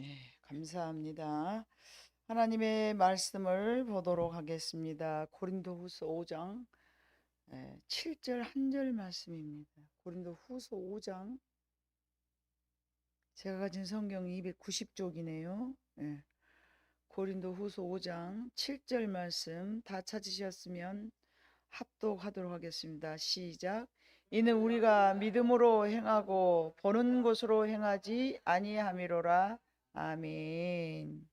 네, 감사합니다. 하나님의 말씀을 보도록 하겠습니다. 고린도후서 5장 7절 한 절 말씀입니다. 고린도후서 5장, 제가 가진 성경 290쪽이네요. 고린도후서 5장 7절 말씀 다 찾으셨으면 합독하도록 하겠습니다. 시작. 이는 우리가 믿음으로 행하고 보는 것으로 행하지 아니함이로라. 아멘.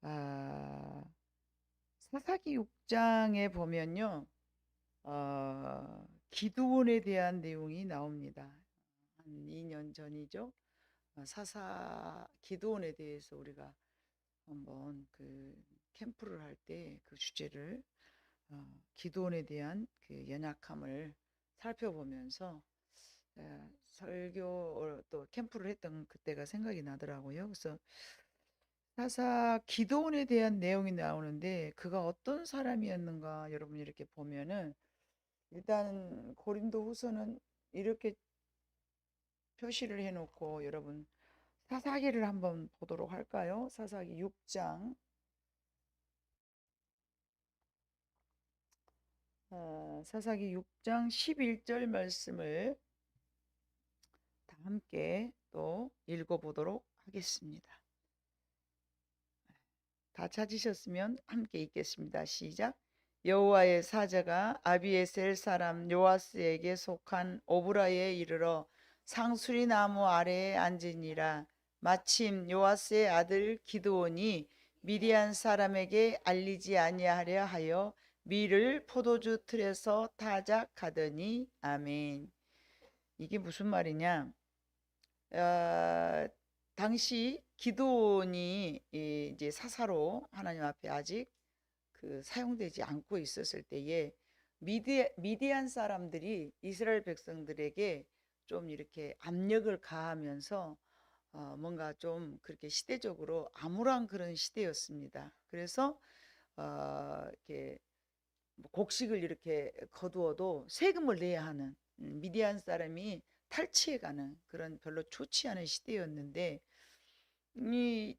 아, 사사기 6장에 보면요, 기드온에 대한 내용이 나옵니다. 한 2년 전이죠. 기드온에 대해서 우리가 한번 그 캠프를 할 때 그 주제를 기드온에 대한 그 연약함을 살펴보면서 설교 또 캠프를 했던 그때가 생각이 나더라고요. 그래서 기도원에 대한 내용이 나오는데 그가 어떤 사람이었는가 여러분 이렇게 보면은 일단 고린도 후서는 이렇게 표시를 해놓고 여러분 사사기를 한번 보도록 할까요? 사사기 6장 사사기 6장 11절 말씀을 다 함께 또 읽어보도록 하겠습니다. 다 찾으셨으면 함께 읽겠습니다. 시작. 여호와의 사자가 아비에셀 사람 요아스에게 속한 오브라에 이르러 상수리 나무 아래에 앉으니라. 마침 요아스의 아들 기드온이 미디안 사람에게 알리지 아니하려 하여 밀을 포도주 틀에서 타작하더니. 아멘. 이게 무슨 말이냐? 당시 기드온이 이제 사사로 하나님 앞에 아직 그 사용되지 않고 있었을 때에 미디안 사람들이 이스라엘 백성들에게 좀 이렇게 압력을 가하면서 뭔가 좀 그렇게 시대적으로 암울한 그런 시대였습니다. 그래서 이렇게 뭐 곡식을 이렇게 거두어도 세금을 내야 하는 미디안 사람이 탈취해가는 그런 별로 좋지 않은 시대였는데 이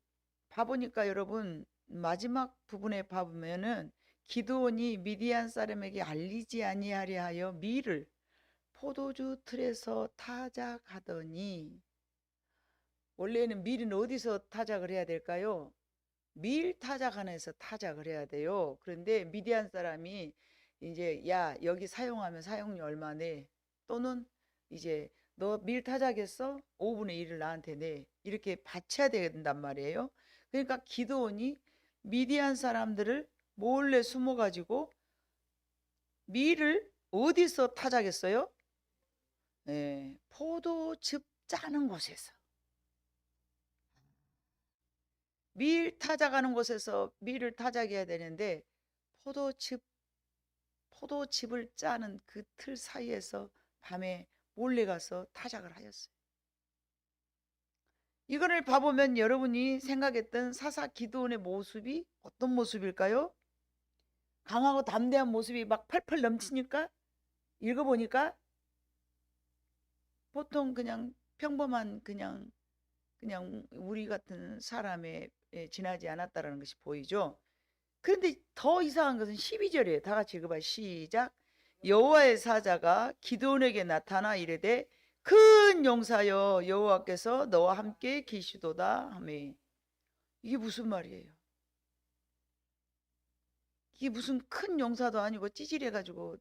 봐보니까 여러분 마지막 부분에 봐보면은 기드온이 미디안 사람에게 알리지 아니하려 하여 밀을 포도주 틀에서 타작하더니 원래는 밀은 어디서 타작을 해야 될까요? 밀 타작안에서 타작을 해야 돼요. 그런데 미디안 사람이 이제 야 여기 사용하면 사용료 얼마 내 또는 이제 너 밀 타작했어? 5분의 1을 나한테 내 이렇게 바쳐야 된단 말이에요. 그러니까 기드온이 미디안 사람들을 몰래 숨어가지고 밀을 어디서 타작했어요? 포도즙 짜는 곳에서 밀 타작하는 곳에서 밀을 타작해야 되는데 포도즙 포도즙을 짜는 그 틀 사이에서 밤에 몰래 가서 타작을 하였어요. 이거를 봐보면 여러분이 생각했던 사사 기드온의 모습이 어떤 모습일까요? 강하고 담대한 모습이 막 펄펄 넘치니까 읽어보니까 보통 그냥 평범한 그냥 우리 같은 사람에 지나지 않았다라는 것이 보이죠. 그런데 더 이상한 것은 12절이에요. 다 같이 읽어봐요. 시작. 여호와의 사자가 기드온에게 나타나 이르되 큰 용사여 여호와께서 너와 함께 계시도다 하매. 이게 무슨 말이에요? 이게 무슨 큰 용사도 아니고 찌질해가지고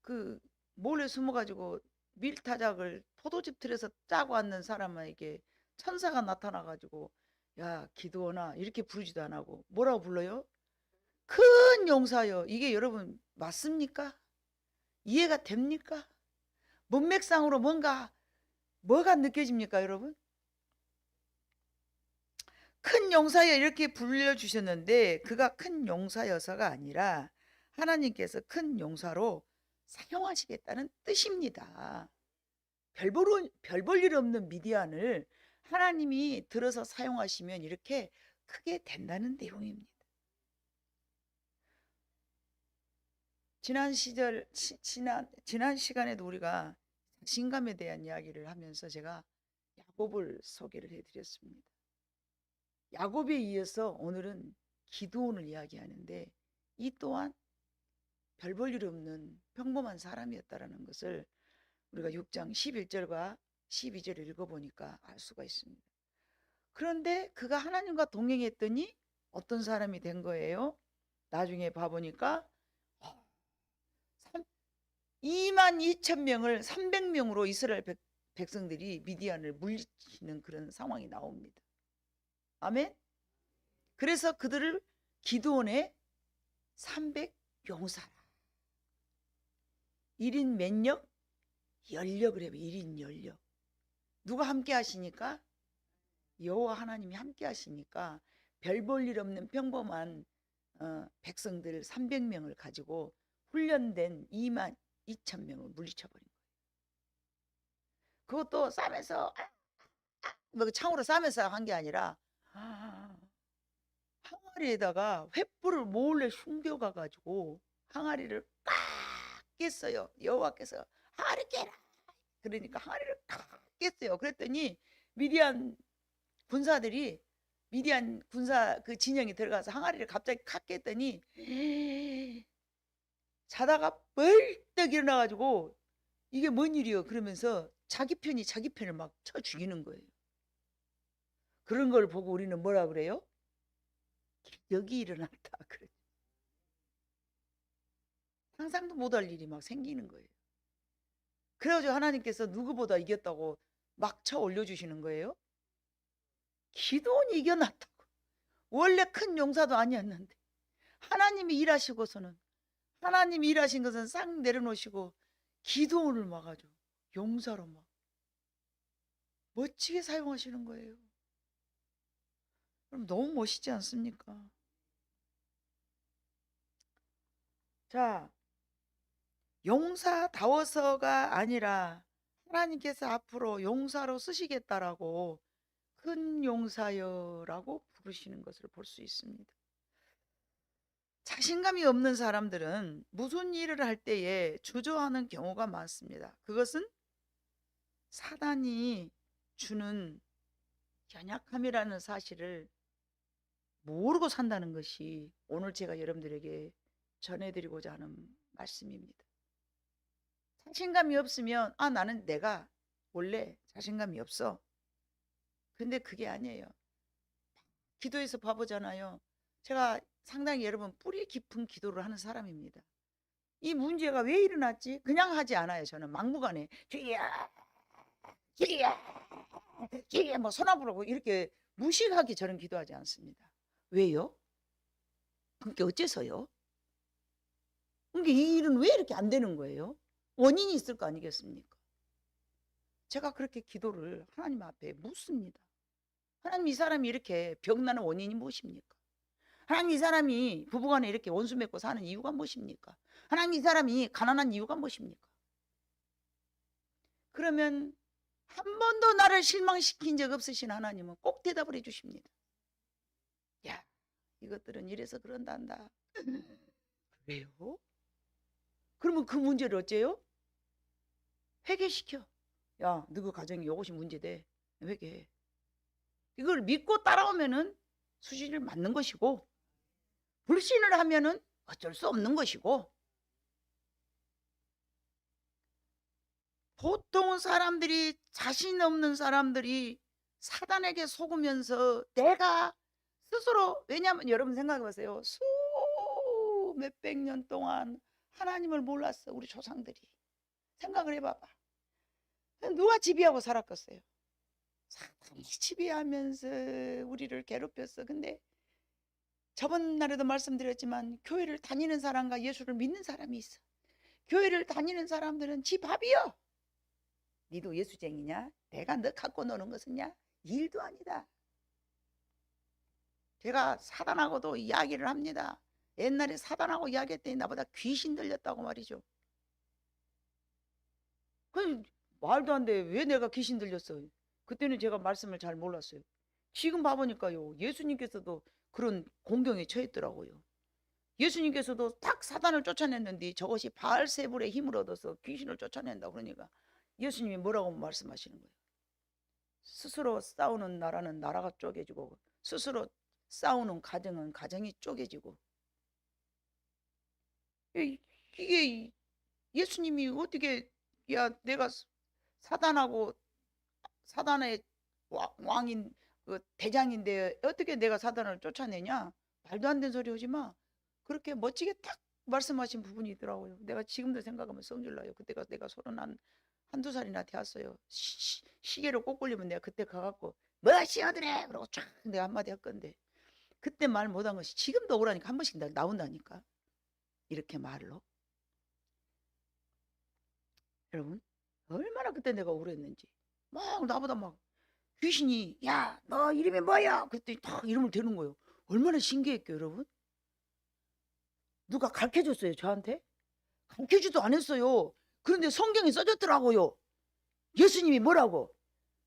그 몰래 숨어가지고 밀타작을 포도즙 틀에서 짜고 앉는 사람에게 천사가 나타나가지고 야 기드온아 이렇게 부르지도 안 하고 뭐라고 불러요? 큰 용사요. 이게 여러분 맞습니까? 이해가 됩니까? 문맥상으로 뭐가 느껴집니까, 여러분? 큰 용사여 이렇게 불려주셨는데 그가 큰 용사여서가 아니라 하나님께서 큰 용사로 사용하시겠다는 뜻입니다. 별 볼 일 없는 미디안을 하나님이 들어서 사용하시면 이렇게 크게 된다는 내용입니다. 지난 시간에도 우리가 자신감에 대한 이야기를 하면서 제가 야곱을 소개를 해드렸습니다. 야곱에 이어서 오늘은 기드온을 이야기하는데 이 또한 별 볼 일 없는 평범한 사람이었다라는 것을 우리가 6장 11절과 12절을 읽어보니까 알 수가 있습니다. 그런데 그가 하나님과 동행했더니 어떤 사람이 된 거예요? 나중에 봐보니까 22,000명을 300명으로 이스라엘 백성들이 미디안을 물리치는 그런 상황이 나옵니다. 아멘. 그래서 그들을 기드온의 300용사라. 1인 몇력? 연력을 해요. 1인 연력. 누가 함께 하시니까? 여호와 하나님이 함께 하시니까 별 볼 일 없는 평범한 백성들 300명을 가지고 훈련된 22,000명을 물리쳐버린 거예요. 그것도 싸면서 뭐 창으로 싸면서 한 게 아니라 항아리에다가 횃불을 몰래 숨겨가가지고 항아리를 꽉 깼어요. 여호와께서 항아리 깨라. 그러니까 항아리를 꽉 깼어요. 그랬더니 미디안 군사들이 미디안 군사 그 진영에 들어가서 항아리를 갑자기 칵 깼더니 자다가 벌떡 일어나가지고 이게 뭔 일이요? 그러면서 자기 편이 자기 편을 막 쳐 죽이는 거예요. 그런 걸 보고 우리는 뭐라 그래요? 기적이 일어났다. 그래. 상상도 못할 일이 막 생기는 거예요. 그래가지고 하나님께서 누구보다 이겼다고 막 쳐 올려주시는 거예요. 기도원이 이겨놨다고. 원래 큰 용사도 아니었는데 하나님이 일하시고서는 하나님이 일하신 것은 싹 내려놓으시고 기도원을 막아줘 용사로 막 멋지게 사용하시는 거예요. 그럼 너무 멋있지 않습니까? 자, 용사다워서가 아니라 하나님께서 앞으로 용사로 쓰시겠다라고 큰 용사여라고 부르시는 것을 볼 수 있습니다. 자신감이 없는 사람들은 무슨 일을 할 때에 주저하는 경우가 많습니다. 그것은 사단이 주는 연약함이라는 사실을 모르고 산다는 것이 오늘 제가 여러분들에게 전해드리고자 하는 말씀입니다. 자신감이 없으면 나는 내가 원래 자신감이 없어. 근데 그게 아니에요. 기도해서 봐보잖아요. 제가 상당히 여러분 뿌리 깊은 기도를 하는 사람입니다. 이 문제가 왜 일어났지? 그냥 하지 않아요. 저는 막무가내 주야 주야 주야 뭐 소나부라고 이렇게 무식하게 저는 기도하지 않습니다. 왜요? 그게 어째서요? 그게 이 일은 왜 이렇게 안 되는 거예요? 원인이 있을 거 아니겠습니까? 제가 그렇게 기도를 하나님 앞에 묻습니다. 하나님, 이 사람이 이렇게 병나는 원인이 무엇입니까? 하나님, 이 사람이 부부간에 이렇게 원수 맺고 사는 이유가 무엇입니까? 하나님, 이 사람이 가난한 이유가 무엇입니까? 그러면 한 번도 나를 실망시킨 적 없으신 하나님은 꼭 대답을 해주십니다. 야, 이것들은 이래서 그런단다. 그래요? 그러면 그 문제를 어째요? 회개시켜. 야, 너 그 가정이 이것이 문제돼. 회개해. 이걸 믿고 따라오면은 수지를 맞는 것이고, 불신을 하면은 어쩔 수 없는 것이고, 보통 사람들이, 자신 없는 사람들이 사단에게 속으면서 내가 스스로, 왜냐하면 여러분 생각해 보세요. 몇백 년 동안 하나님을 몰랐어, 우리 조상들이. 생각을 해봐봐. 누가 지배하고 살았겠어요? 사탄이 지배하면서 우리를 괴롭혔어. 근데 저번 날에도 말씀드렸지만 교회를 다니는 사람과 예수를 믿는 사람이 있어. 교회를 다니는 사람들은 지 밥이요. 니도 예수쟁이냐? 내가 너 갖고 노는 것은냐? 일도 아니다. 제가 사단하고도 이야기를 합니다. 옛날에 사단하고 이야기했더니 나보다 귀신 들렸다고 말이죠. 그 말도 안 돼. 왜 내가 귀신 들렸어? 그때는 제가 말씀을 잘 몰랐어요. 지금 봐보니까요, 예수님께서도 그런 공경에 처했더라고요. 예수님께서도 딱 사단을 쫓아냈는데 저것이 바알세불의 힘을 얻어서 귀신을 쫓아낸다 그러니까 예수님이 뭐라고 말씀하시는 거예요? 스스로 싸우는 나라는 나라가 쪼개지고 스스로 싸우는 가정은 가정이 쪼개지고 이게 예수님이 어떻게 야 내가 사단하고 사단의 왕인 그 대장인데 어떻게 내가 사단을 쫓아내냐? 말도 안 되는 소리 하지 마. 그렇게 멋지게 딱 말씀하신 부분이 있더라고요. 내가 지금도 생각하면 성질나요. 그때가 내가 31~2살이나 되었어요. 시계로 꼭 걸리면 내가 그때 가갖고 뭐 시어드래 그러고 쫙 내가 한마디 할 건데 그때 말 못한 것이 지금도 억울하니까 한 번씩 나온다니까. 이렇게 말로. 여러분 얼마나 그때 내가 억울했는지 막 나보다 막 귀신이 야 너 이름이 뭐야? 그랬더니 딱 이름을 대는 거예요. 얼마나 신기했게요 여러분. 누가 가르쳐줬어요 저한테? 가르쳐주도 안 했어요. 그런데 성경에 써졌더라고요. 예수님이 뭐라고?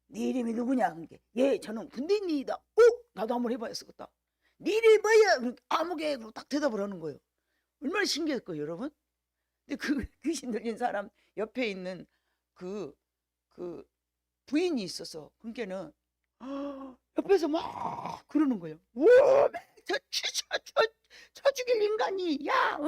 네 이름이 누구냐? 그러니까 예 저는 군대인이다. 나도 한번 해봐야겠다. 네 이름이 뭐야? 아무개 그러고 딱 대답을 하는 거예요. 얼마나 신기했고요 여러분. 근데 그 귀신 들린 사람 옆에 있는 그 부인이 있어서 그러니까는 옆에서 막 그러는 거예요. 저 죽일 인간이 야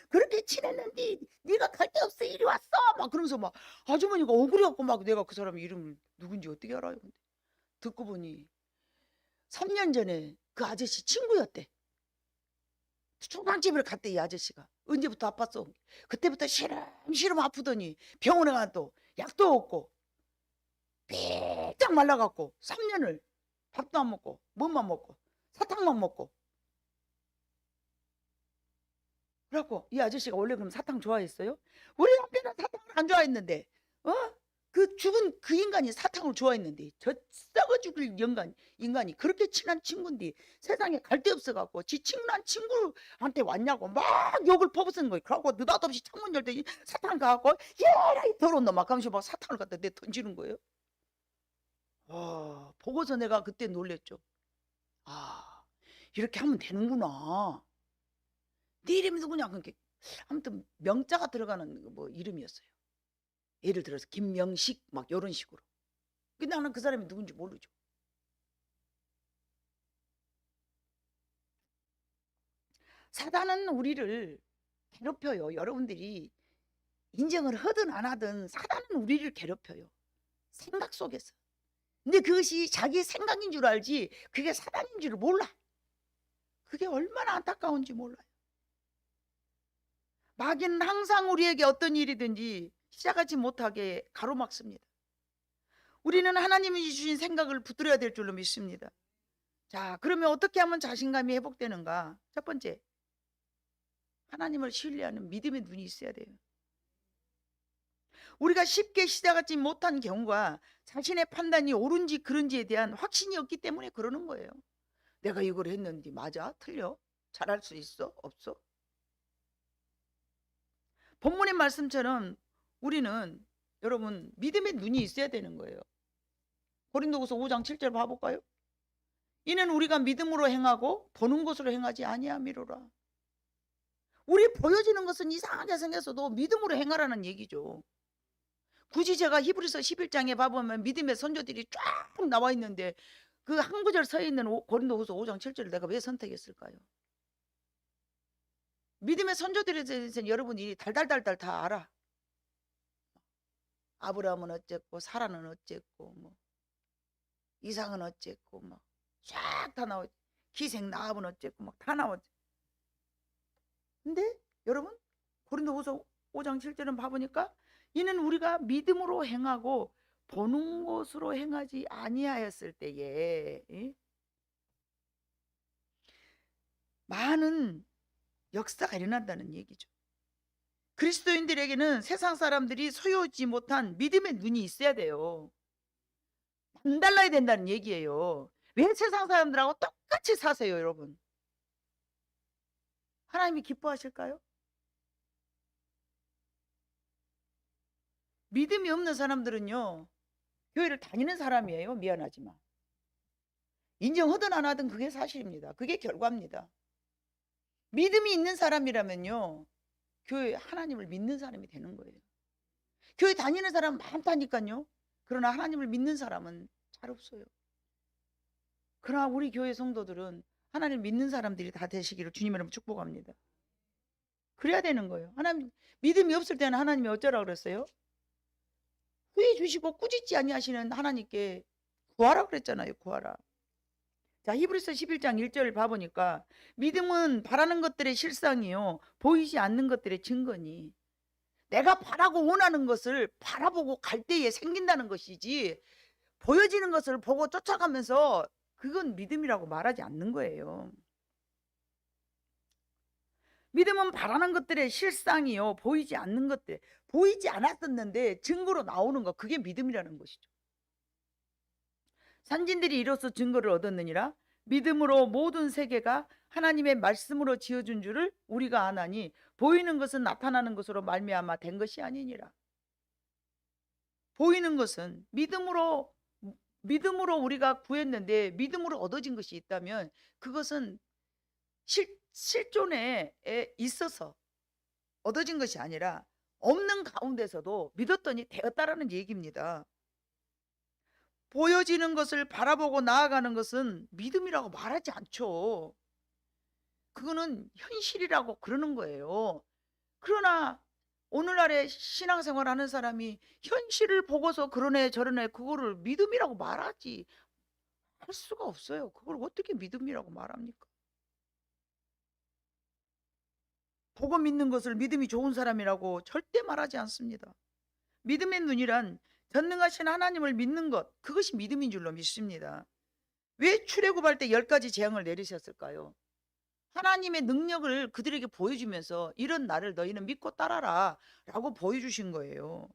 그렇게 친했는데 네가 갈 데 없어 이리 왔어 막 그러면서 막 아주머니가 억울해갖고 막 내가 그 사람 이름을 누군지 어떻게 알아요? 근데 듣고 보니 3년 전에 그 아저씨 친구였대. 초상집을 갔대 이 아저씨가. 언제부터 아팠어? 그때부터 시름시름 아프더니 병원에 가서 또 약도 없고 삐쩍 말라갖고 3년을 밥도 안 먹고 뭐만 먹고 사탕만 먹고. 그래갖고 이 아저씨가 원래 그럼 사탕 좋아했어요? 우리 남편은 사탕을 안 좋아했는데 그 죽은 그 인간이 사탕을 좋아했는데 저 썩어 죽을 인간이 그렇게 친한 친구인데 세상에 갈 데 없어갖고 지 친한 친구한테 왔냐고 막 욕을 퍼붓는 거예요. 그러고 느닷없이 창문 열 때 사탕 가갖고 얘라 이 더러운 놈 막 하면서 막 사탕을 갖다 내 던지는 거예요. 보고서 내가 그때 놀랬죠. 이렇게 하면 되는구나. 네 이름이 누구냐? 그러니까 아무튼 명자가 들어가는 뭐 이름이었어요. 예를 들어서 김명식 막 이런 식으로. 근데 나는 그 사람이 누군지 모르죠. 사단은 우리를 괴롭혀요. 여러분들이 인정을 하든 안 하든 사단은 우리를 괴롭혀요. 생각 속에서. 근데 그것이 자기 생각인 줄 알지 그게 사단인 줄을 몰라. 그게 얼마나 안타까운지 몰라요. 마귀는 항상 우리에게 어떤 일이든지 시작하지 못하게 가로막습니다. 우리는 하나님이 주신 생각을 붙들어야 될 줄로 믿습니다. 자, 그러면 어떻게 하면 자신감이 회복되는가? 첫 번째, 하나님을 신뢰하는 믿음의 눈이 있어야 돼요. 우리가 쉽게 시작하지 못한 경우가 자신의 판단이 옳은지 그른지에 대한 확신이 없기 때문에 그러는 거예요. 내가 이걸 했는데 맞아? 틀려? 잘할 수 있어? 없어? 본문의 말씀처럼 우리는 여러분 믿음의 눈이 있어야 되는 거예요. 고린도후서 5장 7절 봐볼까요? 이는 우리가 믿음으로 행하고 보는 것으로 행하지 아니함이로라. 우리 보여지는 것은 이상하게 생겨서도 믿음으로 행하라는 얘기죠. 굳이 제가 히브리서 11장에 봐보면 믿음의 선조들이 쫙 나와 있는데 그 한 구절 서 있는 고린도후서 5장 7절을 내가 왜 선택했을까요? 믿음의 선조들에 대해서는 여러분이 달달달달 다 알아. 아브라함은 어쨌고 사라는 어쨌고 뭐 이삭은 어쨌고 막 쫙 다 나오지. 기생 나합은 어쨌고 막 다 나오지. 근데 여러분 고린도후서 5장 7절은 봐보니까 이는 우리가 믿음으로 행하고 보는 것으로 행하지 아니하였을 때에 많은 역사가 일어난다는 얘기죠. 그리스도인들에게는 세상 사람들이 소유하지 못한 믿음의 눈이 있어야 돼요. 남달라야 된다는 얘기예요. 왜 세상 사람들하고 똑같이 사세요 여러분? 하나님이 기뻐하실까요? 믿음이 없는 사람들은요 교회를 다니는 사람이에요. 미안하지만 인정하든 안 하든 그게 사실입니다. 그게 결과입니다. 믿음이 있는 사람이라면요 교회 하나님을 믿는 사람이 되는 거예요. 교회 다니는 사람 많다니까요. 그러나 하나님을 믿는 사람은 잘 없어요. 그러나 우리 교회 성도들은 하나님 믿는 사람들이 다 되시기를 주님으로 축복합니다. 그래야 되는 거예요. 하나님 믿음이 없을 때는 하나님이 어쩌라 그랬어요? 구해 주시고 꾸짖지 아니하시는 하나님께 구하라 그랬잖아요. 구하라. 자, 히브리서 11장 1절 봐보니까 믿음은 바라는 것들의 실상이요 보이지 않는 것들의 증거니, 내가 바라고 원하는 것을 바라보고 갈 때에 생긴다는 것이지 보여지는 것을 보고 쫓아가면서 그건 믿음이라고 말하지 않는 거예요. 믿음은 바라는 것들의 실상이요 보이지 않는 것들, 보이지 않았었는데 증거로 나오는 것, 그게 믿음이라는 것이죠. 산진들이 이로써 증거를 얻었느니라. 믿음으로 모든 세계가 하나님의 말씀으로 지어준 줄을 우리가 아나니 보이는 것은 나타나는 것으로 말미암아 된 것이 아니니라. 보이는 것은 믿음으로 우리가 구했는데 믿음으로 얻어진 것이 있다면 그것은 실존에 있어서 얻어진 것이 아니라 없는 가운데서도 믿었더니 되었다라는 얘기입니다. 보여지는 것을 바라보고 나아가는 것은 믿음이라고 말하지 않죠. 그거는 현실이라고 그러는 거예요. 그러나 오늘날에 신앙생활 하는 사람이 현실을 보고서 그러네 저러네 그거를 믿음이라고 말하지 할 수가 없어요. 그걸 어떻게 믿음이라고 말합니까? 보고 믿는 것을 믿음이 좋은 사람이라고 절대 말하지 않습니다. 믿음의 눈이란 전능하신 하나님을 믿는 것, 그것이 믿음인 줄로 믿습니다. 왜 출애굽할 때 10가지 재앙을 내리셨을까요? 하나님의 능력을 그들에게 보여주면서 이런 나를 너희는 믿고 따라라 라고 보여주신 거예요.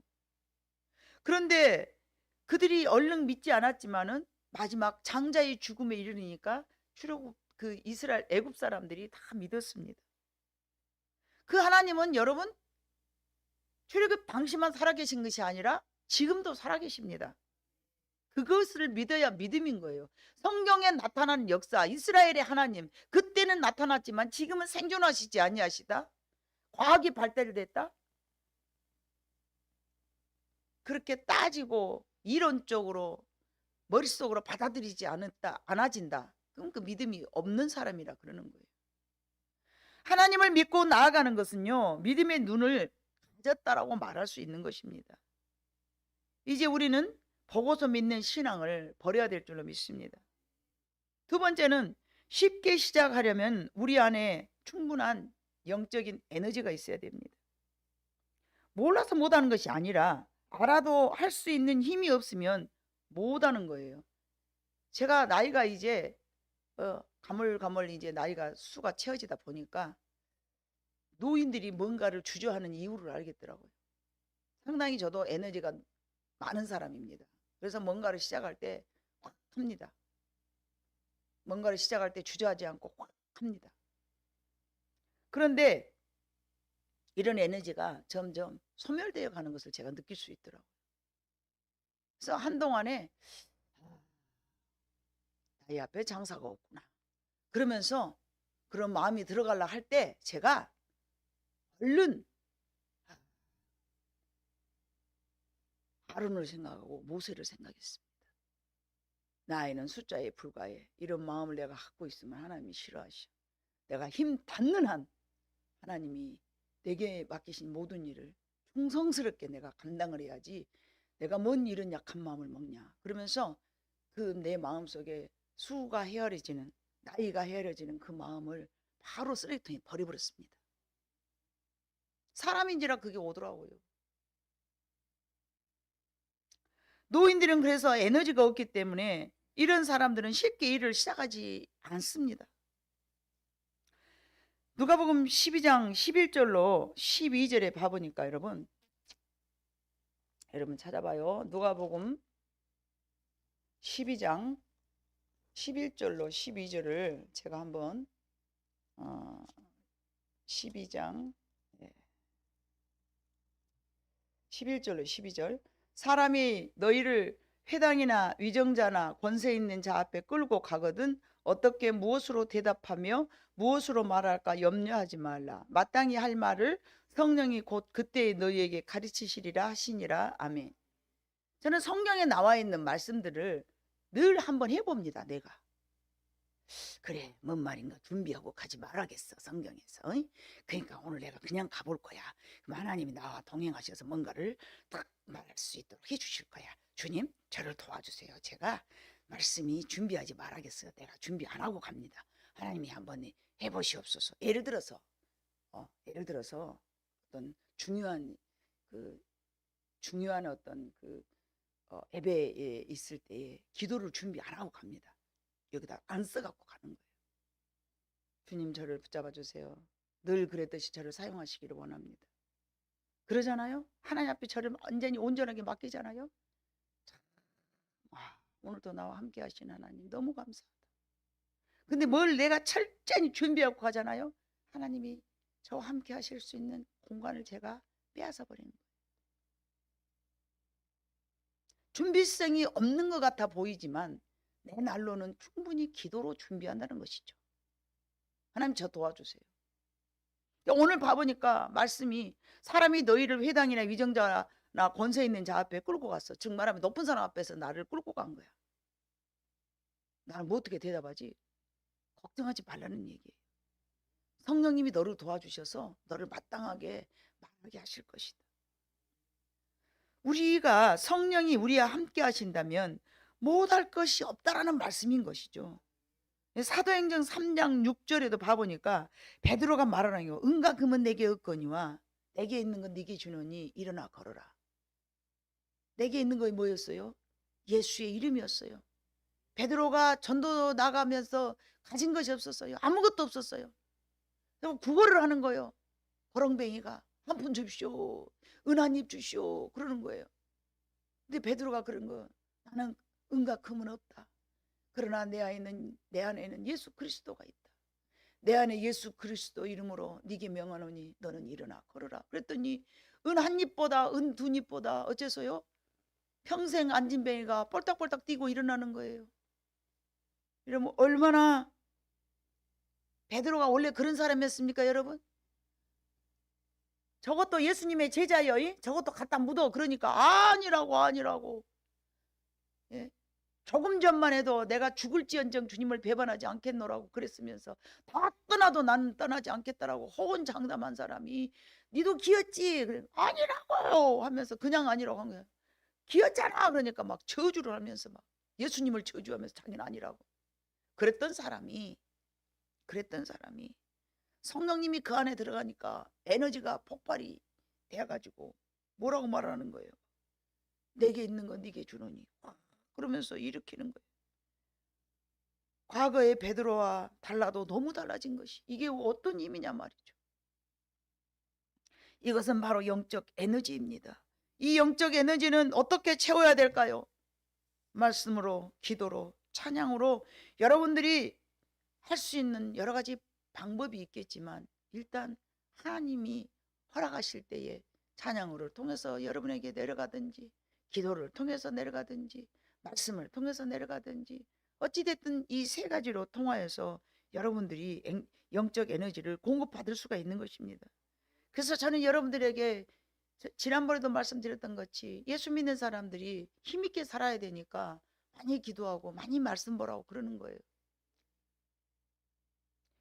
그런데 그들이 얼른 믿지 않았지만은 마지막 장자의 죽음에 이르니까 출애굽 그 이스라엘 애굽 사람들이 다 믿었습니다. 그 하나님은 여러분 출애굽 당시만 살아계신 것이 아니라 지금도 살아계십니다. 그것을 믿어야 믿음인 거예요. 성경에 나타나는 역사, 이스라엘의 하나님, 그때는 나타났지만 지금은 생존하시지 아니하시다. 과학이 발달됐다. 그렇게 따지고 이론적으로 머릿속으로 받아들이지 않아진다. 그럼 그 믿음이 없는 사람이라 그러는 거예요. 하나님을 믿고 나아가는 것은요, 믿음의 눈을 가졌다라고 말할 수 있는 것입니다. 이제 우리는 보고서 믿는 신앙을 버려야 될 줄로 믿습니다. 두 번째는 쉽게 시작하려면 우리 안에 충분한 영적인 에너지가 있어야 됩니다. 몰라서 못하는 것이 아니라 알아도 할 수 있는 힘이 없으면 못하는 거예요. 제가 나이가 이제 가물가물 이제 나이가 수가 채워지다 보니까 노인들이 뭔가를 주저하는 이유를 알겠더라고요. 상당히 저도 에너지가 많은 사람입니다. 그래서 뭔가를 시작할 때 확 합니다. 뭔가를 시작할 때 주저하지 않고 확 합니다. 그런데 이런 에너지가 점점 소멸되어 가는 것을 제가 느낄 수 있더라고요. 그래서 한동안에 나의 앞에 장사가 없구나 그러면서 그런 마음이 들어가려 할 때 제가 얼른 아론을 생각하고 모세를 생각했습니다. 나이는 숫자에 불과해. 이런 마음을 내가 갖고 있으면 하나님이 싫어하시오. 내가 힘 닿는 한 하나님이 내게 맡기신 모든 일을 충성스럽게 내가 감당을 해야지 내가 뭔 이런 약한 마음을 먹냐. 그러면서 그 내 마음속에 수가 헤아려지는, 나이가 헤아려지는 그 마음을 바로 쓰레기통에 버려버렸습니다. 사람인지라 그게 오더라고요. 노인들은 그래서 에너지가 없기 때문에 이런 사람들은 쉽게 일을 시작하지 않습니다. 누가복음 12장 11절로 12절에 봐보니까 여러분 찾아봐요. 누가복음 12장 11절로 12절을 제가 한번 12장 11절로 12절. 사람이 너희를 회당이나 위정자나 권세 있는 자 앞에 끌고 가거든 어떻게 무엇으로 대답하며 무엇으로 말할까 염려하지 말라. 마땅히 할 말을 성령이 곧 그때에 너희에게 가르치시리라 하시니라. 아멘. 저는 성경에 나와 있는 말씀들을 늘 한번 해봅니다. 내가 그래 뭔 말인가 준비하고 가지 말아겠어 성경에서. 그러니까 오늘 내가 그냥 가볼 거야. 그럼 하나님이 나와 동행하셔서 뭔가를 딱 말할 수 있도록 해주실 거야. 주님 저를 도와주세요. 제가 말씀이 준비하지 말아겠어요. 내가 준비 안 하고 갑니다. 하나님이 한번 해보시옵소서. 예를 들어서 어떤 중요한 어떤 예배에 있을 때에 기도를 준비 안 하고 갑니다. 여기다 안 써갖고 가는 거예요. 주님 저를 붙잡아 주세요. 늘 그랬듯이 저를 사용하시기를 원합니다. 그러잖아요. 하나님 앞에 저를 완전히 온전하게 맡기잖아요. 오늘도 나와 함께 하신 하나님 너무 감사하다. 근데 뭘 내가 철저히 준비하고 가잖아요. 하나님이 저와 함께 하실 수 있는 공간을 제가 빼앗아 버리는 거예요. 준비성이 없는 것 같아 보이지만 내 날로는 충분히 기도로 준비한다는 것이죠. 하나님 저 도와주세요. 오늘 봐보니까 말씀이 사람이 너희를 회당이나 위정자나 권세 있는 자 앞에 끌고 갔어. 즉 말하면 높은 사람 앞에서 나를 끌고 간 거야. 나는 뭐 어떻게 대답하지? 걱정하지 말라는 얘기예요. 성령님이 너를 도와주셔서 너를 마땅하게 말하게 하실 것이다. 우리가 성령이 우리와 함께 하신다면 못할 것이 없다라는 말씀인 것이죠. 사도행전 3장 6절에도 봐보니까 베드로가 말하는 거 은과 금은 내게 없거니와 내게 있는 건 네게 주노니 일어나 걸어라. 내게 있는 거 뭐였어요? 예수의 이름이었어요. 베드로가 전도 나가면서 가진 것이 없었어요. 아무것도 없었어요. 구걸을 하는 거예요. 거렁뱅이가 한 푼 줍시오. 은 한 입 주시오. 그러는 거예요. 근데 베드로가 그런 거 나는 은과 금은 없다. 그러나 내 안에는 예수 그리스도가 있다. 내 안에 예수 그리스도 이름으로 네게 명하노니 너는 일어나 걸어라. 그랬더니 은 한 입보다 은 두 입보다 어째서요? 평생 앉은 뱅이가 뻘딱뻘딱 뛰고 일어나는 거예요. 이러면 얼마나 베드로가 원래 그런 사람이었습니까 여러분? 저것도 예수님의 제자여? 저것도 갖다 묻어. 그러니까 아니라고. 예? 조금 전만 해도 내가 죽을지언정 주님을 배반하지 않겠노라고 그랬으면서 다 떠나도 나는 떠나지 않겠다라고 호언장담한 사람이 니도 기었지? 그래, 아니라고요 하면서 그냥 아니라고 한 거야. 기었잖아. 그러니까 막 저주를 하면서 막 예수님을 저주하면서 자기는 아니라고 그랬던 사람이 성령님이 그 안에 들어가니까 에너지가 폭발이 돼가지고 뭐라고 말하는 거예요. 내게 있는 건 네게 주노니. 그러면서 일으키는 거예요. 과거의 베드로와 달라도 너무 달라진 것이 이게 어떤 의미냐 말이죠. 이것은 바로 영적 에너지입니다. 이 영적 에너지는 어떻게 채워야 될까요? 말씀으로, 기도로, 찬양으로 여러분들이 할 수 있는 여러 가지 방법이 있겠지만 일단 하나님이 허락하실 때에 찬양으로 통해서 여러분에게 내려가든지 기도를 통해서 내려가든지 말씀을 통해서 내려가든지 어찌됐든 이 세 가지로 통하여서 여러분들이 영적 에너지를 공급받을 수가 있는 것입니다. 그래서 저는 여러분들에게 지난번에도 말씀드렸던 것이 예수 믿는 사람들이 힘있게 살아야 되니까 많이 기도하고 많이 말씀 보라고 그러는 거예요.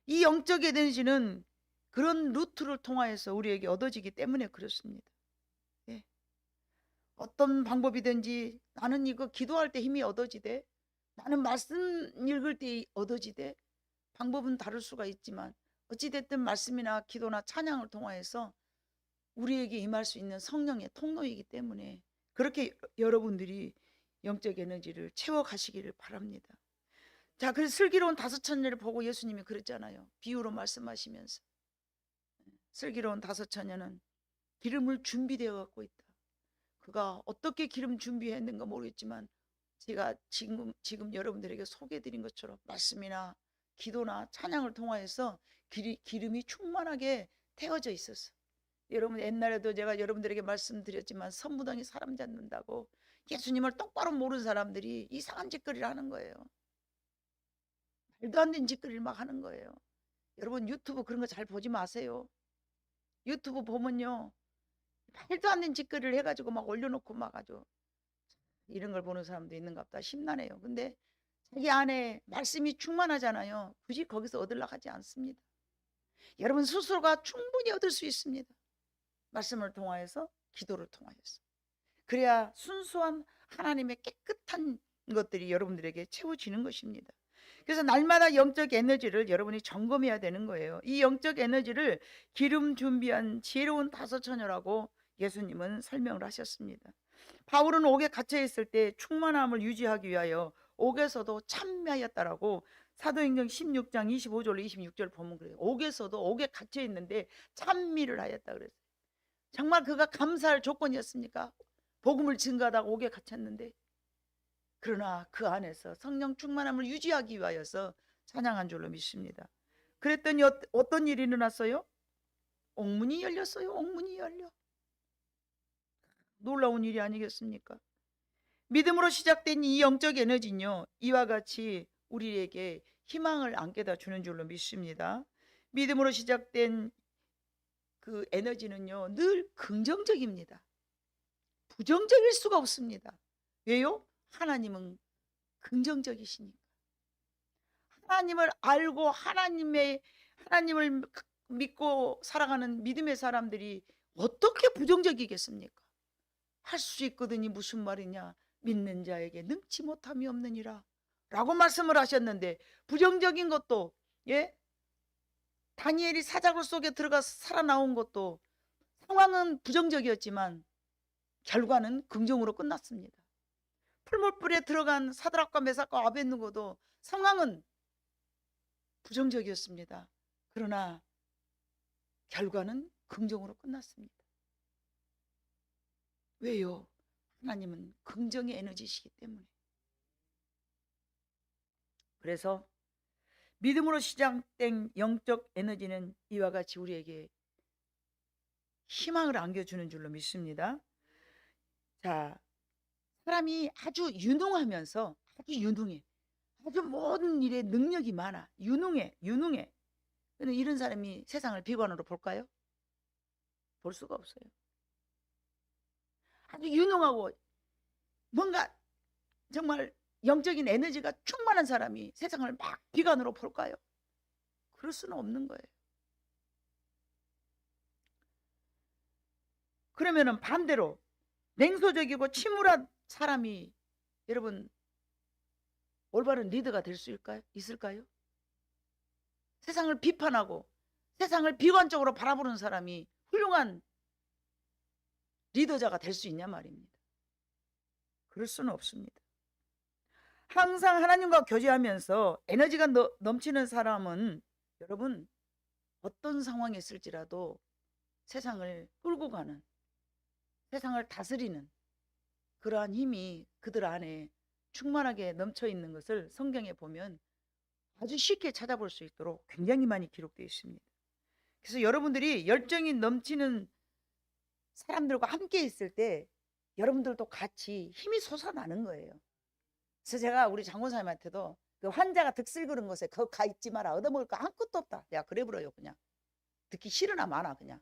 이 영적 에너지는 그런 루트를 통하여서 우리에게 얻어지기 때문에 그렇습니다. 예. 어떤 방법이든지 나는 이거 기도할 때 힘이 얻어지대, 나는 말씀 읽을 때 얻어지대, 방법은 다를 수가 있지만 어찌됐든 말씀이나 기도나 찬양을 통하여서 우리에게 임할 수 있는 성령의 통로이기 때문에 그렇게 여러분들이 영적 에너지를 채워가시기를 바랍니다. 자, 그래서 슬기로운 다섯 처녀를 보고 예수님이 그랬잖아요. 비유로 말씀하시면서 슬기로운 다섯 처녀는 기름을 준비되어 갖고 있다. 그가 어떻게 기름 준비했는가 모르겠지만 제가 지금 여러분들에게 소개해드린 것처럼 말씀이나 기도나 찬양을 통하여서 기름이 충만하게 태워져 있었어. 여러분 옛날에도 제가 여러분들에게 말씀드렸지만 선무당이 사람 잡는다고 예수님을 똑바로 모르는 사람들이 이상한 짓거리를 하는 거예요. 말도 안 되는 짓거리를 막 하는 거예요. 여러분 유튜브 그런 거 잘 보지 마세요. 유튜브 보면요 말도 안 되는 짓거리를 해가지고 막 올려놓고 막 아주 이런 걸 보는 사람도 있는가 보다 심란해요. 근데 자기 안에 말씀이 충만하잖아요. 굳이 거기서 얻으려고 하지 않습니다. 여러분 스스로가 충분히 얻을 수 있습니다. 말씀을 통하여서, 기도를 통하여서. 그래야 순수한 하나님의 깨끗한 것들이 여러분들에게 채워지는 것입니다. 그래서 날마다 영적 에너지를 여러분이 점검해야 되는 거예요. 이 영적 에너지를 기름 준비한 지혜로운 다섯 처녀라고 예수님은 설명을 하셨습니다. 바울은 옥에 갇혀 있을 때 충만함을 유지하기 위하여 옥에서도 참매하였다라고 사도행전 16장 25절 26절 보면 그래요. 옥에서도, 옥에 갇혀 있는데 찬미를 하였다 그랬어요. 정말 그가 감사할 조건이었습니까? 복음을 증거하다가 옥에 갇혔는데, 그러나 그 안에서 성령 충만함을 유지하기 위하여서 찬양한 줄로 믿습니다. 그랬더니 어떤 일이 일어났어요? 옥문이 열렸어요. 옥문이 열려. 놀라운 일이 아니겠습니까? 믿음으로 시작된 이 영적 에너지는요, 이와 같이 우리에게 희망을 안겨다 주는 줄로 믿습니다. 믿음으로 시작된 그 에너지는요, 늘 긍정적입니다. 부정적일 수가 없습니다. 왜요? 하나님은 긍정적이시니까. 하나님을 알고 하나님을 믿고 살아가는 믿음의 사람들이 어떻게 부정적이겠습니까? 할 수 있거든이 무슨 말이냐? 믿는 자에게 능치 못함이 없느니라 라고 말씀을 하셨는데, 부정적인 것도, 예? 다니엘이 사자굴 속에 들어가서 살아나온 것도 상황은 부정적이었지만 결과는 긍정으로 끝났습니다. 풀물불에 들어간 사드락과 메삭과 아벳느고도 상황은 부정적이었습니다. 그러나 결과는 긍정으로 끝났습니다. 왜요? 하나님은 긍정의 에너지이시기 때문에. 그래서 믿음으로 시작된 영적 에너지는 이와 같이 우리에게 희망을 안겨주는 줄로 믿습니다. 자, 사람이 아주 유능하면서, 아주 유능해, 아주 모든 일에 능력이 많아, 유능해. 근데 이런 사람이 세상을 비관으로 볼까요? 볼 수가 없어요. 아주 유능하고 뭔가 정말 영적인 에너지가 충만한 사람이 세상을 막 비관으로 볼까요? 그럴 수는 없는 거예요. 그러면은 반대로 냉소적이고 침울한 사람이 여러분 올바른 리더가 될 수 있을까요? 세상을 비판하고 세상을 비관적으로 바라보는 사람이 훌륭한 리더자가 될 수 있냐 말입니다. 그럴 수는 없습니다. 항상 하나님과 교제하면서 에너지가 넘치는 사람은 여러분 어떤 상황에 있을지라도 세상을 끌고 가는, 세상을 다스리는 그러한 힘이 그들 안에 충만하게 넘쳐 있는 것을 성경에 보면 아주 쉽게 찾아볼 수 있도록 굉장히 많이 기록되어 있습니다. 그래서 여러분들이 열정이 넘치는 사람들과 함께 있을 때 여러분들도 같이 힘이 솟아나는 거예요. 그래서 제가 우리 장군사님한테도 그 환자가 득실 그런 것에 거 가 있지 마라, 얻어먹을 거 아무것도 없다, 내가 그래 버려요. 그냥 듣기 싫으나 마나 그냥.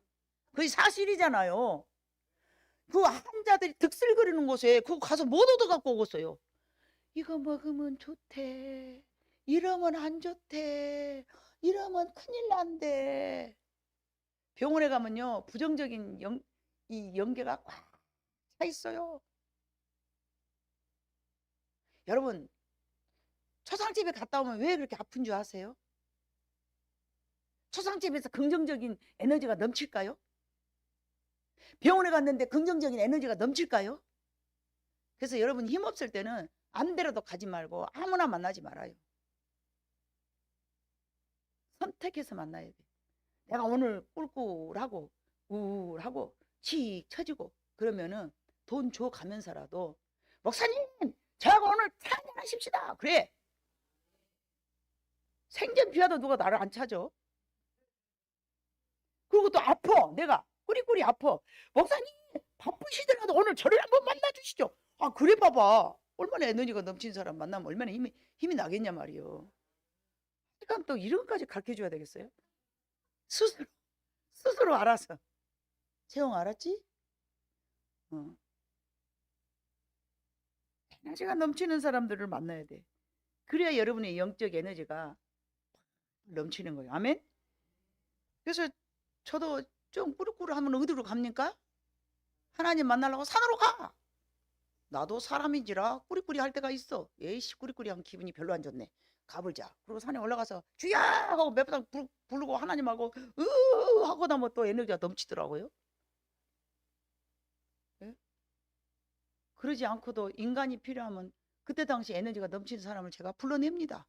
그게 사실이잖아요. 그 환자들이 득실거리는 곳에 그거 가서 못 얻어갖고 오겠어요. 이거 먹으면 좋대, 이러면 안 좋대, 이러면 큰일 난대. 병원에 가면요 부정적인 이 연계가 꽉 차 있어요. 여러분 초상집에 갔다 오면 왜 그렇게 아픈 줄 아세요? 초상집에서 긍정적인 에너지가 넘칠까요? 병원에 갔는데 긍정적인 에너지가 넘칠까요? 그래서 여러분 힘없을 때는 안되라도 가지 말고 아무나 만나지 말아요. 선택해서 만나야 돼. 내가 오늘 꿀꿀하고 우울하고 칙 처지고 그러면은 돈 줘 가면서라도 목사님 저하고 오늘 찬양하십시다 그래. 생전 비와도 누가 나를 안 찾아. 그리고 또 아파. 내가 꾸리꾸리 아파. 목사님 바쁘시더라도 오늘 저를 한번 만나주시죠. 아 그래 봐봐. 얼마나 에너지가 넘친 사람 만나면 얼마나 힘이 나겠냐 말이요. 그러니까 또 이런 것까지 가르쳐줘야 되겠어요? 스스로 알아서. 채영 알았지? 에너지가 넘치는 사람들을 만나야 돼. 그래야 여러분의 영적 에너지가 넘치는 거예요. 아멘? 그래서 저도 좀 꾸르꾸르 하면 어디로 갑니까? 하나님 만나려고 산으로 가. 나도 사람인지라 꾸리꾸리 할 때가 있어. 에이씨, 꾸리꾸리 하면 기분이 별로 안 좋네. 가보자. 그리고 산에 올라가서 주야 하고 몇 번 부르고 하나님하고 으 하고 나면 또 에너지가 넘치더라고요. 예? 그러지 않고도 인간이 필요하면 그때 당시 에너지가 넘치는 사람을 제가 불러냅니다.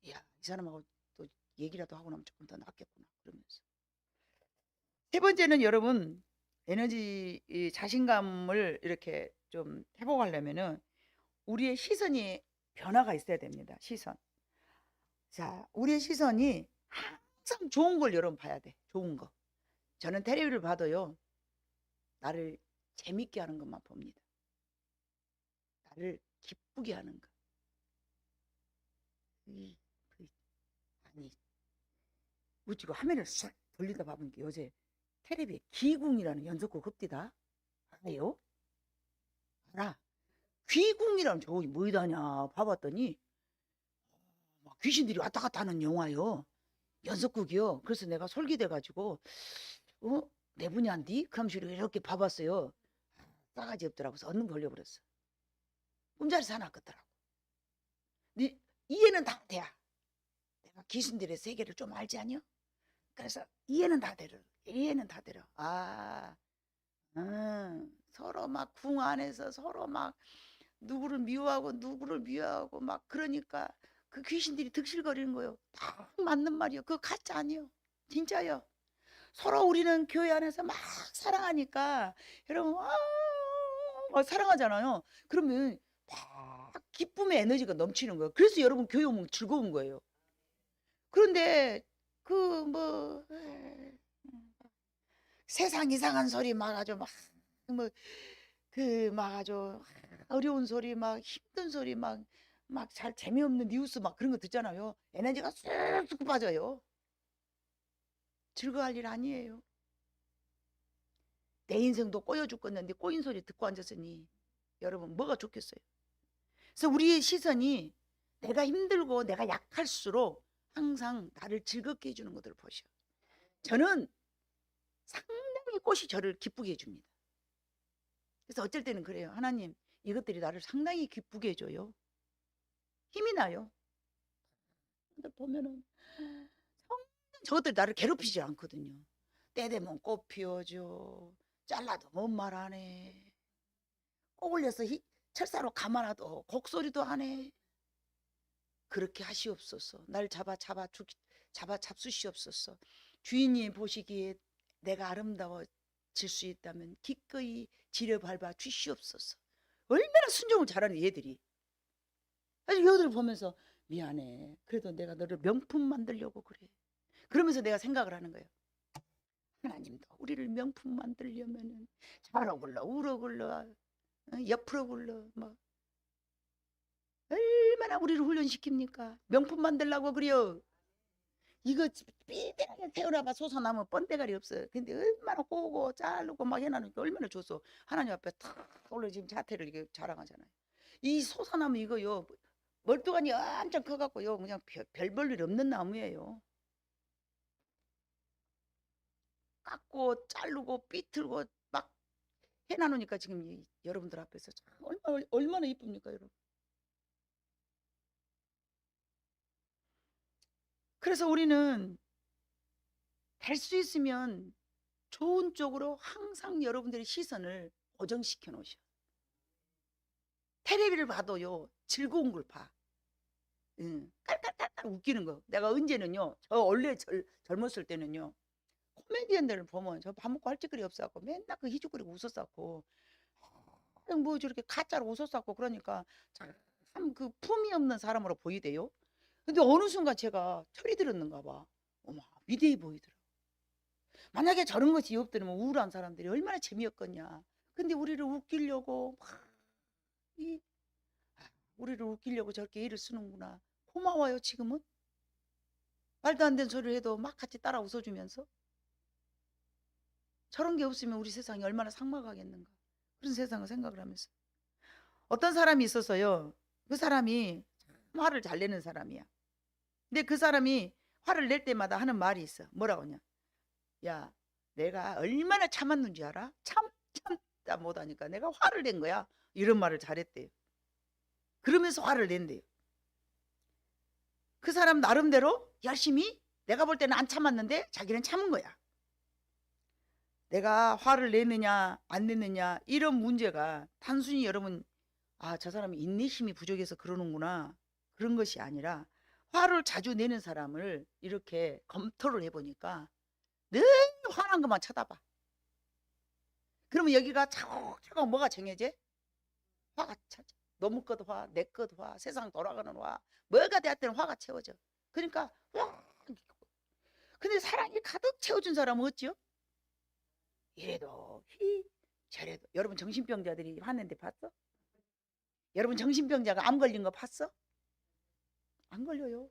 이야, 이 사람하고 또 얘기라도 하고 나면 조금 더 낫겠구나 그러면서. 세 번째는 여러분, 에너지 자신감을 이렇게 좀 회복하려면은 우리의 시선이 변화가 있어야 됩니다. 시선. 자, 우리의 시선이 항상 좋은 걸 여러분 봐야 돼. 좋은 거. 저는 텔레비를 봐도요, 나를 재밌게 하는 것만 봅니다. 나를 기쁘게 하는 거. 아니, 우지고 화면을 싹 돌리다 봐보니까 요새 텔레비에 기궁이라는 연속극 흡디다. 알아요? 알아. 귀궁이라는 저기 뭐이다냐 봐봤더니 막 귀신들이 왔다 갔다 하는 영화요. 연속극이요. 그래서 내가 솔깃해가지고 내 분야인디? 그럼 이렇게 봐봤어요. 싸가지 없더라고. 그래서 얼른 걸려버렸어. 꿈자리 사놨겠더라고. 네 이해는 다 돼야. 내가 귀신들의 세계를 좀 알지 않냐? 그래서 이해는 다 되려. 이해는 다 되려. 서로 막 궁 안에서 서로 막 누구를 미워하고 막 그러니까 그 귀신들이 득실거리는 거예요. 다 맞는 말이요. 그거 가짜 아니에요. 진짜요. 서로 우리는 교회 안에서 막 사랑하니까 여러분 막 사랑하잖아요. 그러면 막 기쁨의 에너지가 넘치는 거예요. 그래서 여러분 교회 오면 즐거운 거예요. 그런데 그 뭐 세상 이상한 소리 막 아주 막 아주 어려운 소리 막 힘든 소리 막 잘 재미없는 뉴스 막 그런 거 듣잖아요. 에너지가 쑥쑥 빠져요. 즐거워할 일 아니에요. 내 인생도 꼬여 죽겠는데 꼬인 소리 듣고 앉았으니 여러분 뭐가 좋겠어요. 그래서 우리의 시선이 내가 힘들고 내가 약할수록 항상 나를 즐겁게 해주는 것들을 보셔. 저는 상당히 꽃이 저를 기쁘게 해줍니다. 그래서 어쩔 때는 그래요. 하나님, 이것들이 나를 상당히 기쁘게 해줘요. 힘이 나요. 보면은 저것들이 나를 괴롭히지 않거든요. 때 되면 꽃 피워줘. 잘라도 뭔 말 안 해. 꼭 올려서 철사로 감아놔도 곡소리도 안 해. 그렇게 하시옵소서. 날 잡수시옵소서. 주인이 보시기에 내가 아름다워질 수 있다면 기꺼이 지려밟아 주시옵소서. 얼마나 순종을 잘하는 얘들이. 사실 여들 보면서 미안해. 그래도 내가 너를 명품 만들려고 그래. 그러면서 내가 생각을 하는 거예요. 하나님도 우리를 명품 만들려면은 좌로 굴러 우로 굴러 옆으로 굴러 뭐 얼마나 우리를 훈련시킵니까? 명품 만들려고 그래요. 이거 삐뚤하게 태어나봐 솟아나면 번데가리 없어요. 근데 얼마나 꼬고 자르고 막 해놔놓으니까 얼마나 좋소. 하나님 앞에 탁 올려 지금 자태를 이렇게 자랑하잖아요. 이 솟아나면 이거요 멀뚱하니 엄청 커갖고요 그냥 별 볼 일 없는 나무예요. 깎고 자르고 삐틀고 막 해놔놓으니까 지금 여러분들 앞에서 얼마나 이쁩니까 여러분. 그래서 우리는 될 수 있으면 좋은 쪽으로 항상 여러분들의 시선을 고정시켜 놓으셔. 텔레비를 봐도요 즐거운 걸 봐. 깔깔깔깔 웃기는 거. 내가 언제는요 저 원래 젊었을 때는요 코미디언들을 보면 저 밥 먹고 할 짓거리 없어갖고 맨날 그 희죽거리고 웃었었고 뭐 저렇게 가짜로 웃었었고 그러니까 참 그 품이 없는 사람으로 보이대요. 근데 어느 순간 제가 철이 들었는가 봐. 어머 위대해 보이더라. 만약에 저런 것이 없더라면 우울한 사람들이 얼마나 재미없겠냐. 근데 우리를 웃기려고 우리를 웃기려고 저렇게 일을 쓰는구나. 고마워요 지금은. 말도 안 되는 소리를 해도 막 같이 따라 웃어주면서. 저런 게 없으면 우리 세상이 얼마나 삭막하겠는가. 그런 세상을 생각을 하면서 어떤 사람이 있었어요. 그 사람이 참 화를 잘 내는 사람이야. 근데 그 사람이 화를 낼 때마다 하는 말이 있어. 뭐라고 하냐? 야, 내가 얼마나 참았는지 알아? 참다 못하니까 내가 화를 낸 거야. 이런 말을 잘했대요. 그러면서 화를 낸대요. 그 사람 나름대로 열심히 내가 볼 때는 안 참았는데 자기는 참은 거야. 내가 화를 내느냐 안 내느냐 이런 문제가 단순히 여러분 저 사람이 인내심이 부족해서 그러는구나 그런 것이 아니라 화를 자주 내는 사람을 이렇게 검토를 해보니까 늘 화난 것만 쳐다봐. 그러면 여기가 차곡차곡 뭐가 정해져? 화가 차져. 너무 것 화, 내 것 화, 세상 돌아가는 화, 뭐가 되었든 화가 채워져. 그러니까 와. 근데 사랑이 가득 채워준 사람은 어찌요? 이래도 저래도. 여러분 정신병자들이 화낸데 봤어? 여러분 정신병자가 암 걸린 거 봤어? 안 걸려요.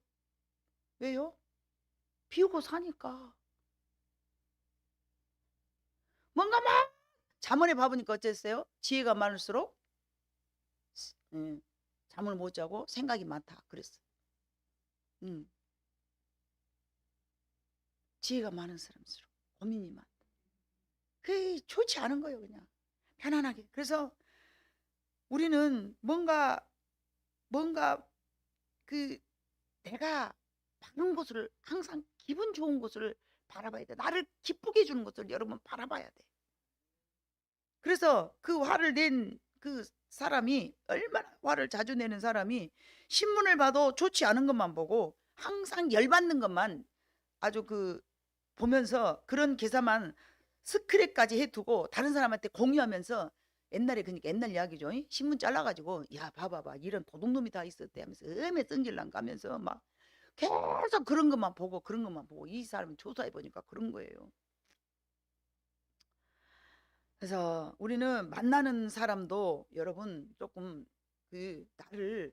왜요? 비우고 사니까. 뭔가 막 잠언에 봐보니까 어쨌어요? 지혜가 많을수록 잠을 못 자고 생각이 많다 그랬어. 지혜가 많은 사람일수록 고민이 많다. 그게 좋지 않은 거예요. 그냥 편안하게. 그래서 우리는 뭔가 그 내가 많은 곳을 항상 기분 좋은 곳을 바라봐야 돼. 나를 기쁘게 해주는 것을 여러분 바라봐야 돼. 그래서 그 화를 낸 그 사람이 얼마나 화를 자주 내는 사람이 신문을 봐도 좋지 않은 것만 보고 항상 열받는 것만 아주 보면서 그런 기사만 스크랩까지 해두고 다른 사람한테 공유하면서 옛날에 그러니까 옛날 이야기죠. 신문 잘라가지고 야 봐봐봐 이런 도둑놈이 다 있었대 하면서 음에 성질난 가면서 막 계속 그런 것만 보고 이 사람을 조사해 보니까 그런 거예요. 그래서 우리는 만나는 사람도 여러분 조금 나를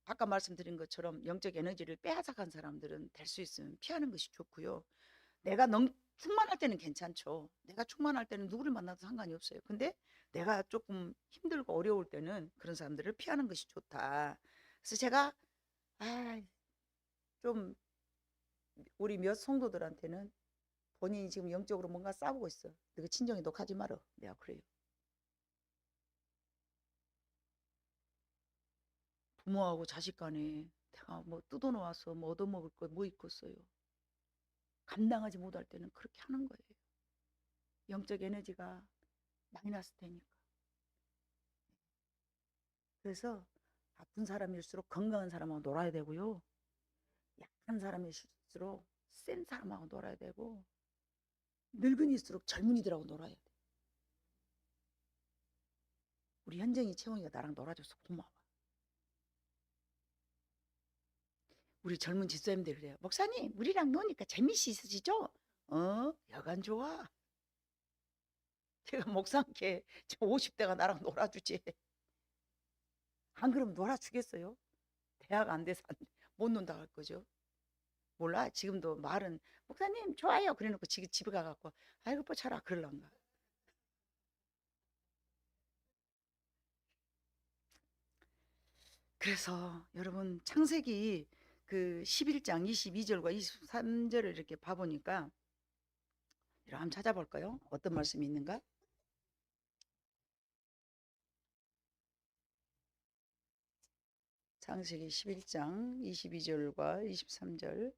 아까 말씀드린 것처럼 영적 에너지를 빼앗아간 사람들은 될 수 있으면 피하는 것이 좋고요. 내가 충만할 때는 괜찮죠. 내가 충만할 때는 누구를 만나도 상관이 없어요. 근데 내가 조금 힘들고 어려울 때는 그런 사람들을 피하는 것이 좋다. 그래서 제가 좀 우리 몇 성도들한테는 본인이 지금 영적으로 뭔가 싸우고 있어. 너그 친정에 녹하지 말어. 내가 그래요. 부모하고 자식 간에 내가 뭐 뜯어놓아서 뭐 얻어먹을 거 뭐 있겠어요. 감당하지 못할 때는 그렇게 하는 거예요. 영적 에너지가 마이너스 되니까. 그래서 아픈 사람일수록 건강한 사람하고 놀아야 되고요. 약한 사람일수록 센 사람하고 놀아야 되고 늙은이일수록 젊은이들하고 놀아야 돼. 우리 현정이 채원이가 나랑 놀아줘서 고마워. 우리 젊은 집사님들 그래요. 목사님 우리랑 노니까 재미있으시죠? 여간 좋아. 제가 목사님께 50대가 나랑 놀아주지. 안 그러면 놀아주겠어요? 대학 안 돼서 못 논다 할 거죠. 몰라. 지금도 말은 목사님 좋아요 그래놓고 집에 가갖고 아이고 뽀차라 그럴란가. 그래서 여러분 창세기 11장 22절과 23절을 이렇게 봐보니까 한번 찾아볼까요? 어떤 말씀이 있는가? 창세기 11장 22절과 23절.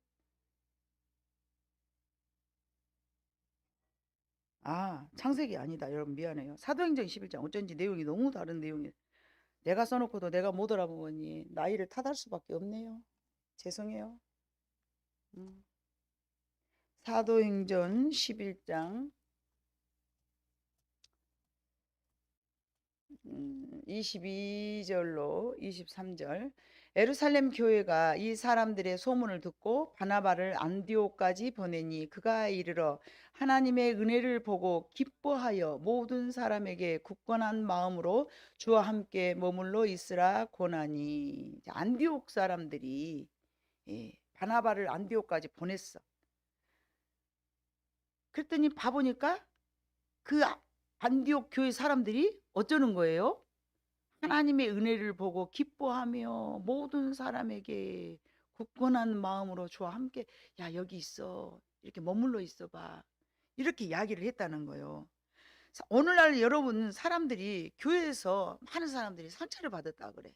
창세기 아니다. 여러분 미안해요. 사도행전 11장. 어쩐지 내용이 너무 다른 내용이에요. 내가 써놓고도 내가 못 알아보니 나이를 탓할 수밖에 없네요. 죄송해요. 사도행전 11장 22절로 23절. 예루살렘 교회가 이 사람들의 소문을 듣고 바나바를 안디옥까지 보내니 그가 이르러 하나님의 은혜를 보고 기뻐하여 모든 사람에게 굳건한 마음으로 주와 함께 머물러 있으라 고나니. 안디옥 사람들이 바나바를 안디옥까지 보냈어. 그랬더니 봐보니까 그 안디옥 교회 사람들이 어쩌는 거예요? 하나님의 은혜를 보고 기뻐하며 모든 사람에게 굳건한 마음으로 주와 함께 야 여기 있어 이렇게 머물러 있어 봐 이렇게 이야기를 했다는 거예요. 오늘날 여러분 사람들이 교회에서 많은 사람들이 상처를 받았다 그래.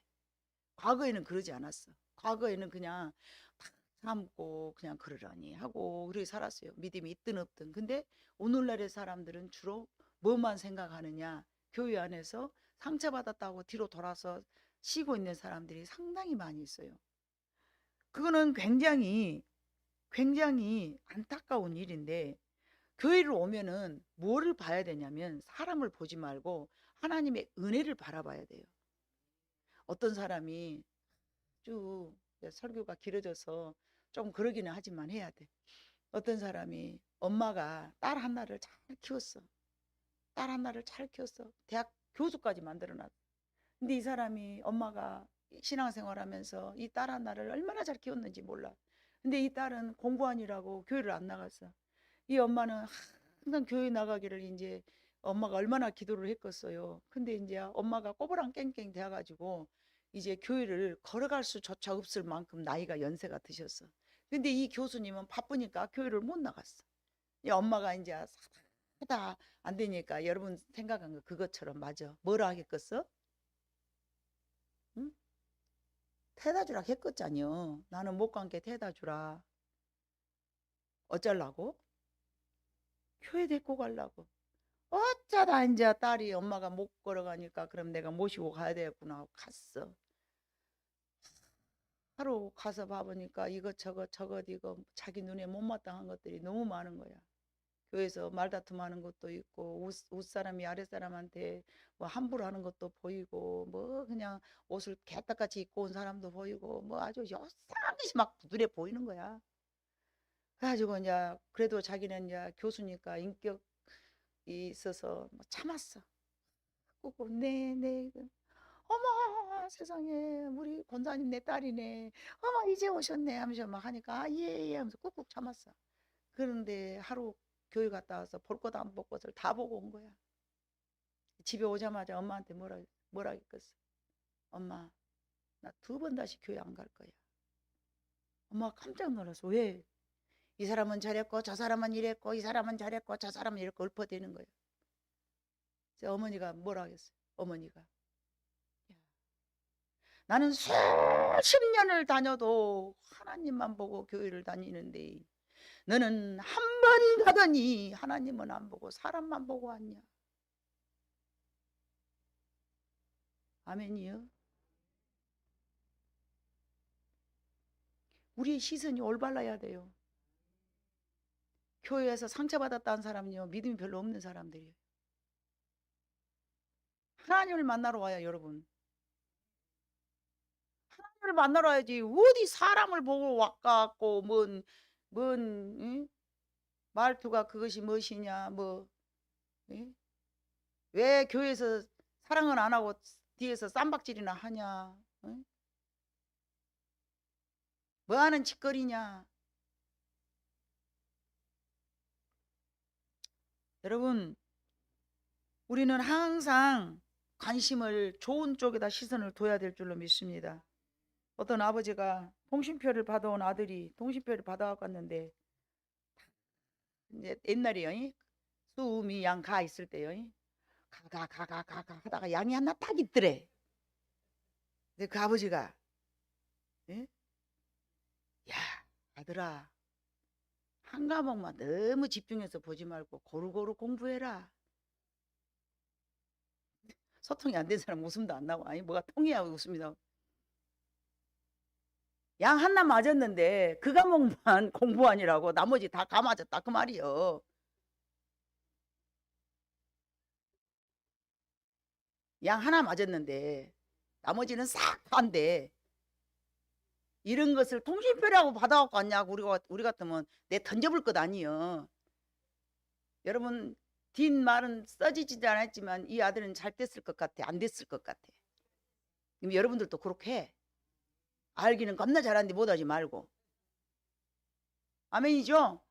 과거에는 그러지 않았어. 과거에는 그냥 다 참고 그냥 그러려니 하고 그렇게 살았어요. 믿음이 있든 없든. 근데 오늘날의 사람들은 주로 뭐만 생각하느냐. 교회 안에서 상처받았다고 뒤로 돌아서 쉬고 있는 사람들이 상당히 많이 있어요. 그거는 굉장히 안타까운 일인데 교회를 오면은 뭐를 봐야 되냐면 사람을 보지 말고 하나님의 은혜를 바라봐야 돼요. 어떤 사람이 쭉 설교가 길어져서 좀 그러기는 하지만 해야 돼. 어떤 사람이 엄마가 딸 하나를 잘 키웠어. 딸 하나를 잘 키웠어. 대학 교수까지 만들어놨어. 근데 이 사람이 엄마가 신앙생활하면서 이 딸 하나를 얼마나 잘 키웠는지 몰라. 근데 이 딸은 공부하느라고 교회를 안 나갔어. 이 엄마는 항상 교회 나가기를 이제 엄마가 얼마나 기도를 했겠어요. 근데 이제 엄마가 꼬부랑 깽깽 돼가지고 이제 교회를 걸어갈 수조차 없을 만큼 나이가 연세가 드셨어. 근데 이 교수님은 바쁘니까 교회를 못 나갔어. 이 엄마가 이제 사다 안 되니까 여러분 생각한 거 그것처럼 맞아. 뭐라 하겠겠어? 응? 태다 주라 했겠잖여. 나는 못 간 게 태다 주라. 어쩌려고? 교회 데리고 가려고. 어쩌다 이제 딸이 엄마가 못 걸어가니까 그럼 내가 모시고 가야 되겠구나 하고 갔어. 하루 가서 봐보니까 이것 이거 자기 눈에 못마땅한 것들이 너무 많은 거야. 교회에서 말다툼하는 것도 있고 윗사람이 아랫사람한테 뭐 함부로 하는 것도 보이고 뭐 그냥 옷을 개떡같이 입고 온 사람도 보이고 뭐 아주 요상한 것이 막 눈에 보이는 거야. 그래가지고 이제 그래도 자기는 이제 교수니까 인격이 있어서 뭐 참았어. 꾹꾹 네. 어머 세상에 우리 권사님 내 딸이네. 어머 이제 오셨네 하면서 막 하니까 아, 예 하면서 꾹꾹 참았어. 그런데 하루 교회 갔다 와서 볼 것 안 볼 것을 다 보고 온 거야. 집에 오자마자 엄마한테 뭐라 했겠어. 엄마 나 2번 다시 교회 안 갈 거야. 엄마가 깜짝 놀라서 왜? 이 사람은 저랬고 저 사람은 이랬고 이 사람은 저랬고 저 사람은 이랬고 읊어대는 거예요. 그래서 어머니가 뭐라 하겠어요. 어머니가 나는 수십 년을 다녀도 하나님만 보고 교회를 다니는데 너는 한 번 가더니 하나님은 안 보고 사람만 보고 왔냐. 아멘이요. 우리의 시선이 올바라야 돼요. 교회에서 상처받았다는 사람은요 믿음이 별로 없는 사람들이에요. 하나님을 만나러 와요 여러분. 하나님을 만나러 와야지 어디 사람을 보고 왔갖고 뭔 응? 말투가 그것이 무엇이냐 뭐 응? 왜 교회에서 사랑은 안 하고 뒤에서 쌈박질이나 하냐 응? 뭐하는 짓거리냐. 여러분 우리는 항상 관심을 좋은 쪽에다 시선을 둬야 될 줄로 믿습니다. 어떤 아버지가 통신표를 받아온 아들이 통신표를 받아왔는데 이제 옛날이요 수음이 양 가 있을 때요 가 하다가 양이 하나 딱 있더래. 근데 그 아버지가 예? 야 아들아 한 과목만 너무 집중해서 보지 말고 고루고루 공부해라. 소통이 안 된 사람 웃음도 안 나고 아니 뭐가 통해야 웃음이 나고. 양 하나 맞았는데 그 과목만 공부하니라고 나머지 다 가맞았다 그 말이요. 양 하나 맞았는데 나머지는 싹 반대. 이런 것을 통신표라고 받아갖고 왔냐고 우리 같으면 내 던져볼 것 아니요. 여러분 뒷말은 써지지도 않았지만 이 아들은 잘 됐을 것 같아 안 됐을 것 같아. 여러분들도 그렇게 해. 알기는 겁나 잘하는데 못하지 말고. 아멘이죠?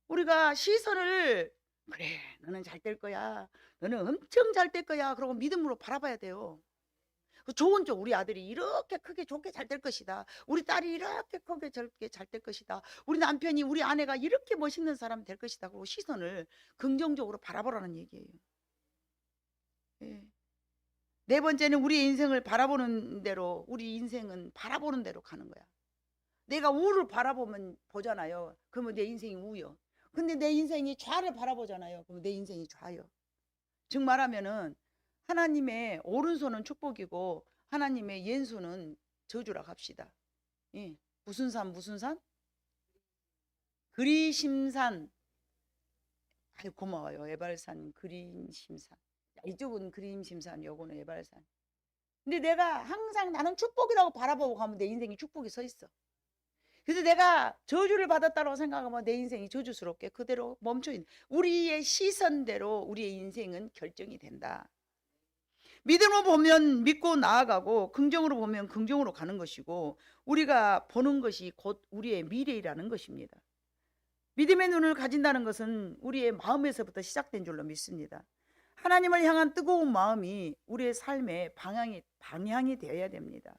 우리가 시선을 그래 너는 잘 될 거야 너는 엄청 잘 될 거야 그러고 믿음으로 바라봐야 돼요. 그 좋은 쪽 우리 아들이 이렇게 크게 좋게 잘 될 것이다. 우리 딸이 이렇게 크게 저렇게 잘 될 것이다. 우리 남편이 우리 아내가 이렇게 멋있는 사람 될 것이다. 그리고 시선을 긍정적으로 바라보라는 얘기예요. 예. 네 번째는 우리의 인생을 바라보는 대로, 우리 인생은 바라보는 대로 가는 거야. 내가 우를 바라보면 보잖아요. 그러면 내 인생이 우요. 근데 내 인생이 좌를 바라보잖아요. 그러면 내 인생이 좌요. 즉 말하면은 하나님의 오른손은 축복이고 하나님의 왼손은 저주라 합시다. 예. 무슨 산 무슨 산? 그리심산. 아유 고마워요. 에발산 그리심산. 이쪽은 그리심산, 요거는 에발산. 근데 내가 항상 나는 축복이라고 바라보고 가면 내 인생이 축복이 서 있어. 그래서 내가 저주를 받았다고 생각하면 내 인생이 저주스럽게 그대로 멈춰있는, 우리의 시선대로 우리의 인생은 결정이 된다. 믿음으로 보면 믿고 나아가고 긍정으로 보면 긍정으로 가는 것이고 우리가 보는 것이 곧 우리의 미래라는 것입니다. 믿음의 눈을 가진다는 것은 우리의 마음에서부터 시작된 줄로 믿습니다. 하나님을 향한 뜨거운 마음이 우리의 삶의 방향이 되어야 됩니다.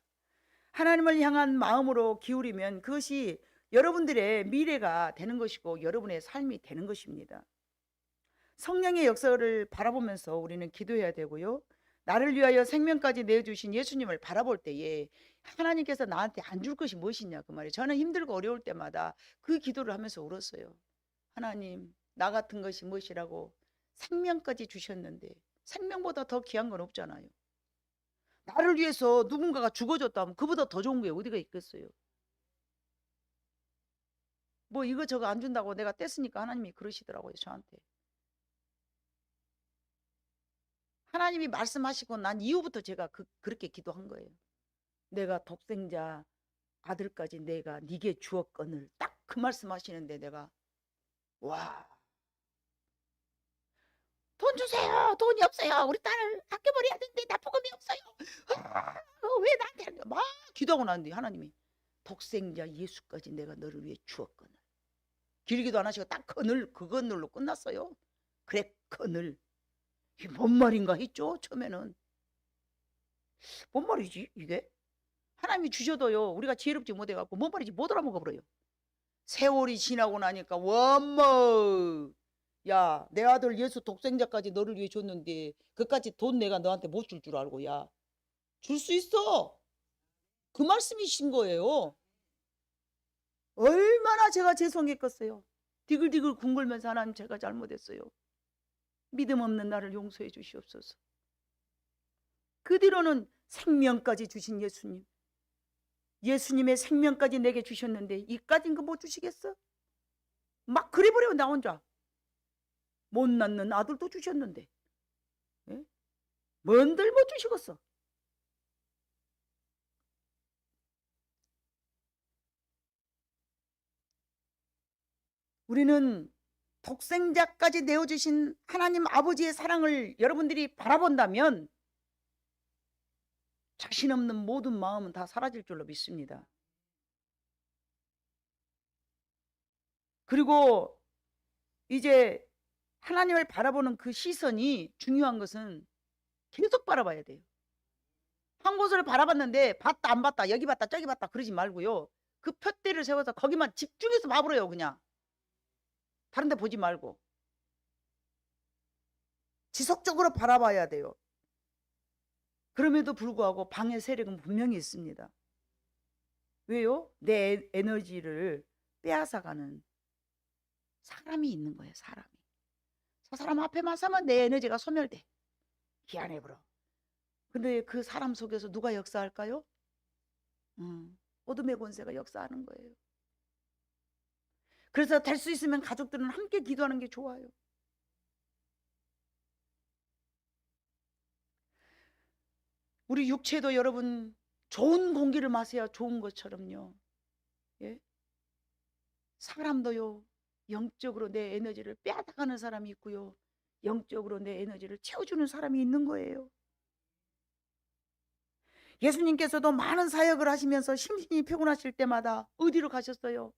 하나님을 향한 마음으로 기울이면 그것이 여러분들의 미래가 되는 것이고 여러분의 삶이 되는 것입니다. 성령의 역사를 바라보면서 우리는 기도해야 되고요. 나를 위하여 생명까지 내어주신 예수님을 바라볼 때에 하나님께서 나한테 안 줄 것이 무엇이냐 그 말이에요. 저는 힘들고 어려울 때마다 그 기도를 하면서 울었어요. 하나님, 나 같은 것이 무엇이라고 생명까지 주셨는데 생명보다 더 귀한 건 없잖아요. 나를 위해서 누군가가 죽어줬다면 그보다 더 좋은 게 어디가 있겠어요. 뭐 이거 저거 안 준다고 내가 뗐으니까 하나님이 그러시더라고요, 저한테. 하나님이 말씀하시고 난 이후부터 제가 그렇게 기도한 거예요. 내가 독생자 아들까지 내가 네게 주었거늘, 딱 그 말씀하시는데 내가 와, 돈 주세요. 돈이 없어요. 우리 딸을 학교 보내야 되는데 납부금이 없어요. 왜 나한테 막 기도하고 나는데 하나님이 독생자 예수까지 내가 너를 위해 주었거늘. 길기도 안 하시고 딱 그거늘로 끝났어요. 그래, 그늘. 이게 뭔 말인가 했죠. 처음에는 뭔 말이지 이게? 하나님이 주셔도요 우리가 지혜롭지 못해갖고 뭔 말인지 못 알아먹어버려요. 세월이 지나고 나니까 원머, 야, 내 아들 예수 독생자까지 너를 위해 줬는데 그까지 돈 내가 너한테 못 줄 줄 알고, 야, 줄 수 있어. 그 말씀이신 거예요. 얼마나 제가 죄송했겠어요. 디글디글 궁글면서 하나님 제가 잘못했어요. 믿음 없는 나를 용서해 주시옵소서. 그 뒤로는 생명까지 주신 예수님, 예수님의 생명까지 내게 주셨는데 이까진 거 못 주시겠어? 막 그래버려. 나 혼자 못 낳는 아들도 주셨는데 예? 뭔들 못 주시겠어. 우리는 독생자까지 내어주신 하나님 아버지의 사랑을 여러분들이 바라본다면 자신 없는 모든 마음은 다 사라질 줄로 믿습니다. 그리고 이제 하나님을 바라보는 그 시선이 중요한 것은 계속 바라봐야 돼요. 한 곳을 바라봤는데 봤다 안 봤다 여기 봤다 저기 봤다 그러지 말고요. 그 푯대를 세워서 거기만 집중해서 봐버려요. 그냥 다른 데 보지 말고 지속적으로 바라봐야 돼요. 그럼에도 불구하고 방해 세력은 분명히 있습니다. 왜요? 내 에너지를 빼앗아가는 사람이 있는 거예요. 사람이. 저 사람 앞에만 서면 내 에너지가 소멸돼. 희한해버려. 근데 그 사람 속에서 누가 역사할까요? 어둠의 권세가 역사하는 거예요. 그래서 될 수 있으면 가족들은 함께 기도하는 게 좋아요. 우리 육체도 여러분 좋은 공기를 마셔야 좋은 것처럼요. 예? 사람도요. 영적으로 내 에너지를 빼앗아가는 사람이 있고요. 영적으로 내 에너지를 채워주는 사람이 있는 거예요. 예수님께서도 많은 사역을 하시면서 심신이 피곤하실 때마다 어디로 가셨어요?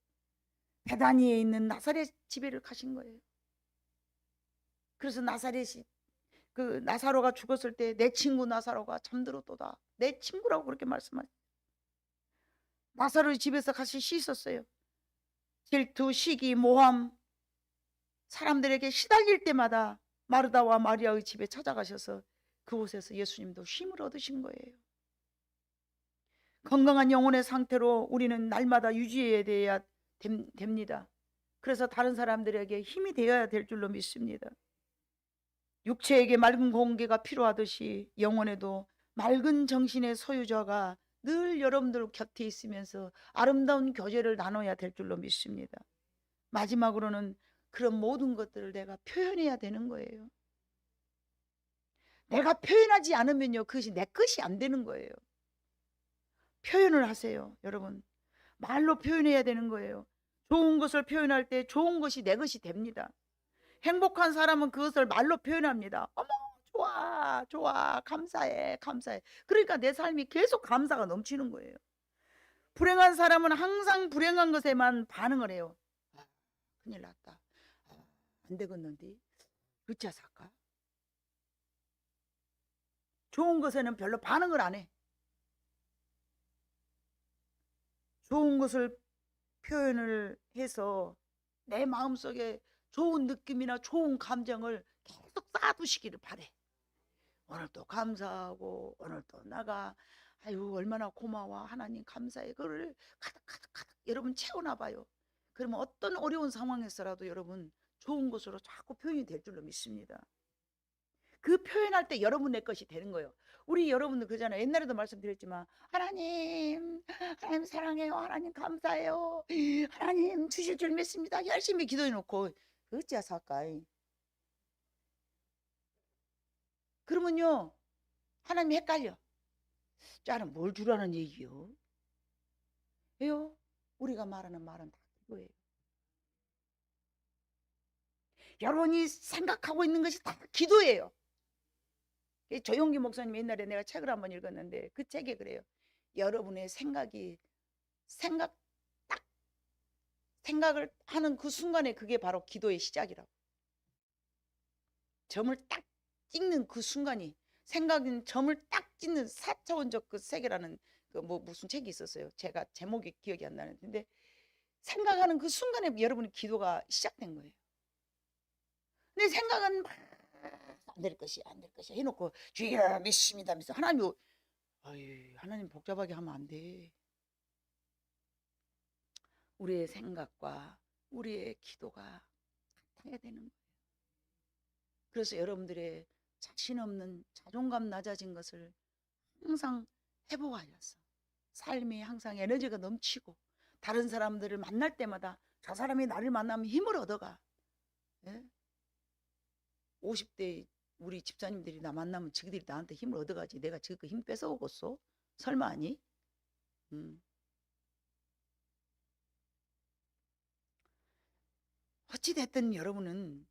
베다니에 있는 나사렛 집에를 가신 거예요. 그래서 나사렛이 그 나사로가 죽었을 때 내 친구 나사로가 잠들었도다. 내 친구라고 그렇게 말씀하셨어요. 나사로 집에서 같이 씻었어요. 질투, 시기, 모함, 사람들에게 시달릴 때마다 마르다와 마리아의 집에 찾아가셔서 그곳에서 예수님도 힘을 얻으신 거예요. 건강한 영혼의 상태로 우리는 날마다 유지해야 됩니다. 그래서 다른 사람들에게 힘이 되어야 될 줄로 믿습니다. 육체에게 맑은 공기가 필요하듯이 영혼에도 맑은 정신의 소유자가 늘 여러분들 곁에 있으면서 아름다운 교제를 나눠야 될 줄로 믿습니다. 마지막으로는 그런 모든 것들을 내가 표현해야 되는 거예요. 내가 표현하지 않으면요, 그것이 내 것이 안 되는 거예요. 표현을 하세요, 여러분. 말로 표현해야 되는 거예요. 좋은 것을 표현할 때 좋은 것이 내 것이 됩니다. 행복한 사람은 그것을 말로 표현합니다. 어머, 좋아, 좋아, 감사해, 감사해. 그러니까 내 삶이 계속 감사가 넘치는 거예요. 불행한 사람은 항상 불행한 것에만 반응을 해요. 아, 큰일 났다. 아, 안 되겠는데 어찌 살까? 좋은 것에는 별로 반응을 안 해. 좋은 것을 표현을 해서 내 마음속에 좋은 느낌이나 좋은 감정을 계속 쌓아두시기를 바래. 오늘 또 감사하고 오늘 또 나가 아유 얼마나 고마워 하나님 감사해. 그걸 가득 여러분 채워놔봐요. 그러면 어떤 어려운 상황에서라도 여러분 좋은 것으로 자꾸 표현이 될 줄로 믿습니다. 그 표현할 때 여러분의 것이 되는 거예요. 우리 여러분들 그잖아요. 옛날에도 말씀드렸지만 하나님 사랑해요. 하나님 감사해요. 하나님 주실 줄 믿습니다. 열심히 기도해 놓고 어찌야 살까이. 그러면요 하나님이 헷갈려. 짜는 뭘 주라는 얘기요? 왜요? 우리가 말하는 말은 다 기도예요. 여러분이 생각하고 있는 것이 다 기도예요. 조용기 목사님 옛날에 내가 책을 한번 읽었는데 그 책에 그래요. 여러분의 생각을 하는 그 순간에 그게 바로 기도의 시작이라고. 점을 딱 찍는 그 순간이 생각은 점을 딱 찍는 4차원적 그 세계라는 그 뭐 무슨 책이 있었어요. 제가 제목이 기억이 안 나는데 생각하는 그 순간에 여러분의 기도가 시작된 거예요. 근데 생각은 안 될 것이야 안 될 것이야 해놓고 주여 믿습니다 하면서 하나님 하나님 복잡하게 하면 안 돼. 우리의 생각과 우리의 기도가 같아야 되는 거예요. 그래서 여러분들의 자신 없는 자존감 낮아진 것을 항상 회복하셔서 삶이 항상 에너지가 넘치고 다른 사람들을 만날 때마다 저 사람이 나를 만나면 힘을 얻어가. 예? 50대 우리 집사님들이 나 만나면 지그들이 나한테 힘을 얻어가지 내가 지금 힘 뺏어오겠어? 설마 아니? 어찌됐든 여러분은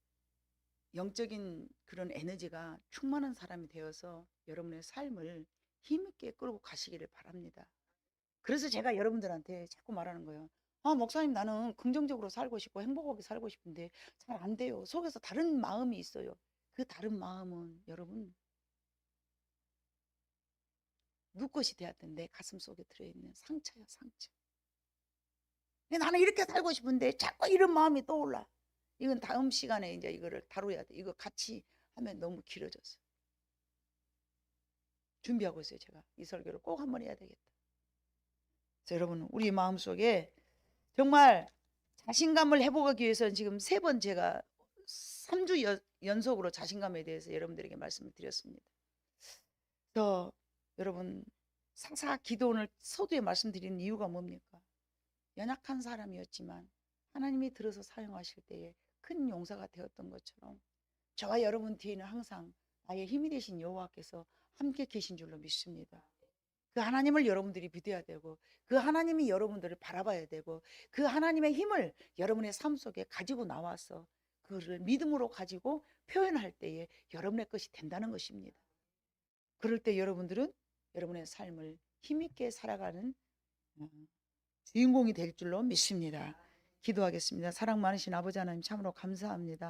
영적인 그런 에너지가 충만한 사람이 되어서 여러분의 삶을 힘있게 끌고 가시기를 바랍니다. 그래서 제가 여러분들한테 자꾸 말하는 거예요. 아, 목사님 나는 긍정적으로 살고 싶고 행복하게 살고 싶은데 잘 안 돼요. 속에서 다른 마음이 있어요. 그 다른 마음은 여러분 누구 것이 되었든 내 가슴 속에 들어있는 상처야 상처. 나는 이렇게 살고 싶은데 자꾸 이런 마음이 떠올라. 이건 다음 시간에 이제 이거를 다뤄야 돼. 이거 같이 하면 너무 길어졌어. 준비하고 있어요. 제가 이 설교를 꼭 한번 해야 되겠다. 그래서 여러분 우리 마음속에 정말 자신감을 회복하기 위해서는 지금 3번 제가 3주 연속으로 자신감에 대해서 여러분들에게 말씀을 드렸습니다. 그래서 여러분 사사 기도원을 서두에 말씀드리는 이유가 뭡니까? 연약한 사람이었지만 하나님이 들어서 사용하실 때에 큰 용사가 되었던 것처럼 저와 여러분 뒤에는 항상 나의 힘이 되신 여호와께서 함께 계신 줄로 믿습니다. 그 하나님을 여러분들이 믿어야 되고 그 하나님이 여러분들을 바라봐야 되고 그 하나님의 힘을 여러분의 삶 속에 가지고 나와서 그를 믿음으로 가지고 표현할 때에 여러분의 것이 된다는 것입니다. 그럴 때 여러분들은 여러분의 삶을 힘있게 살아가는 주인공이 될 줄로 믿습니다. 기도하겠습니다. 사랑 많으신 아버지 하나님 참으로 감사합니다.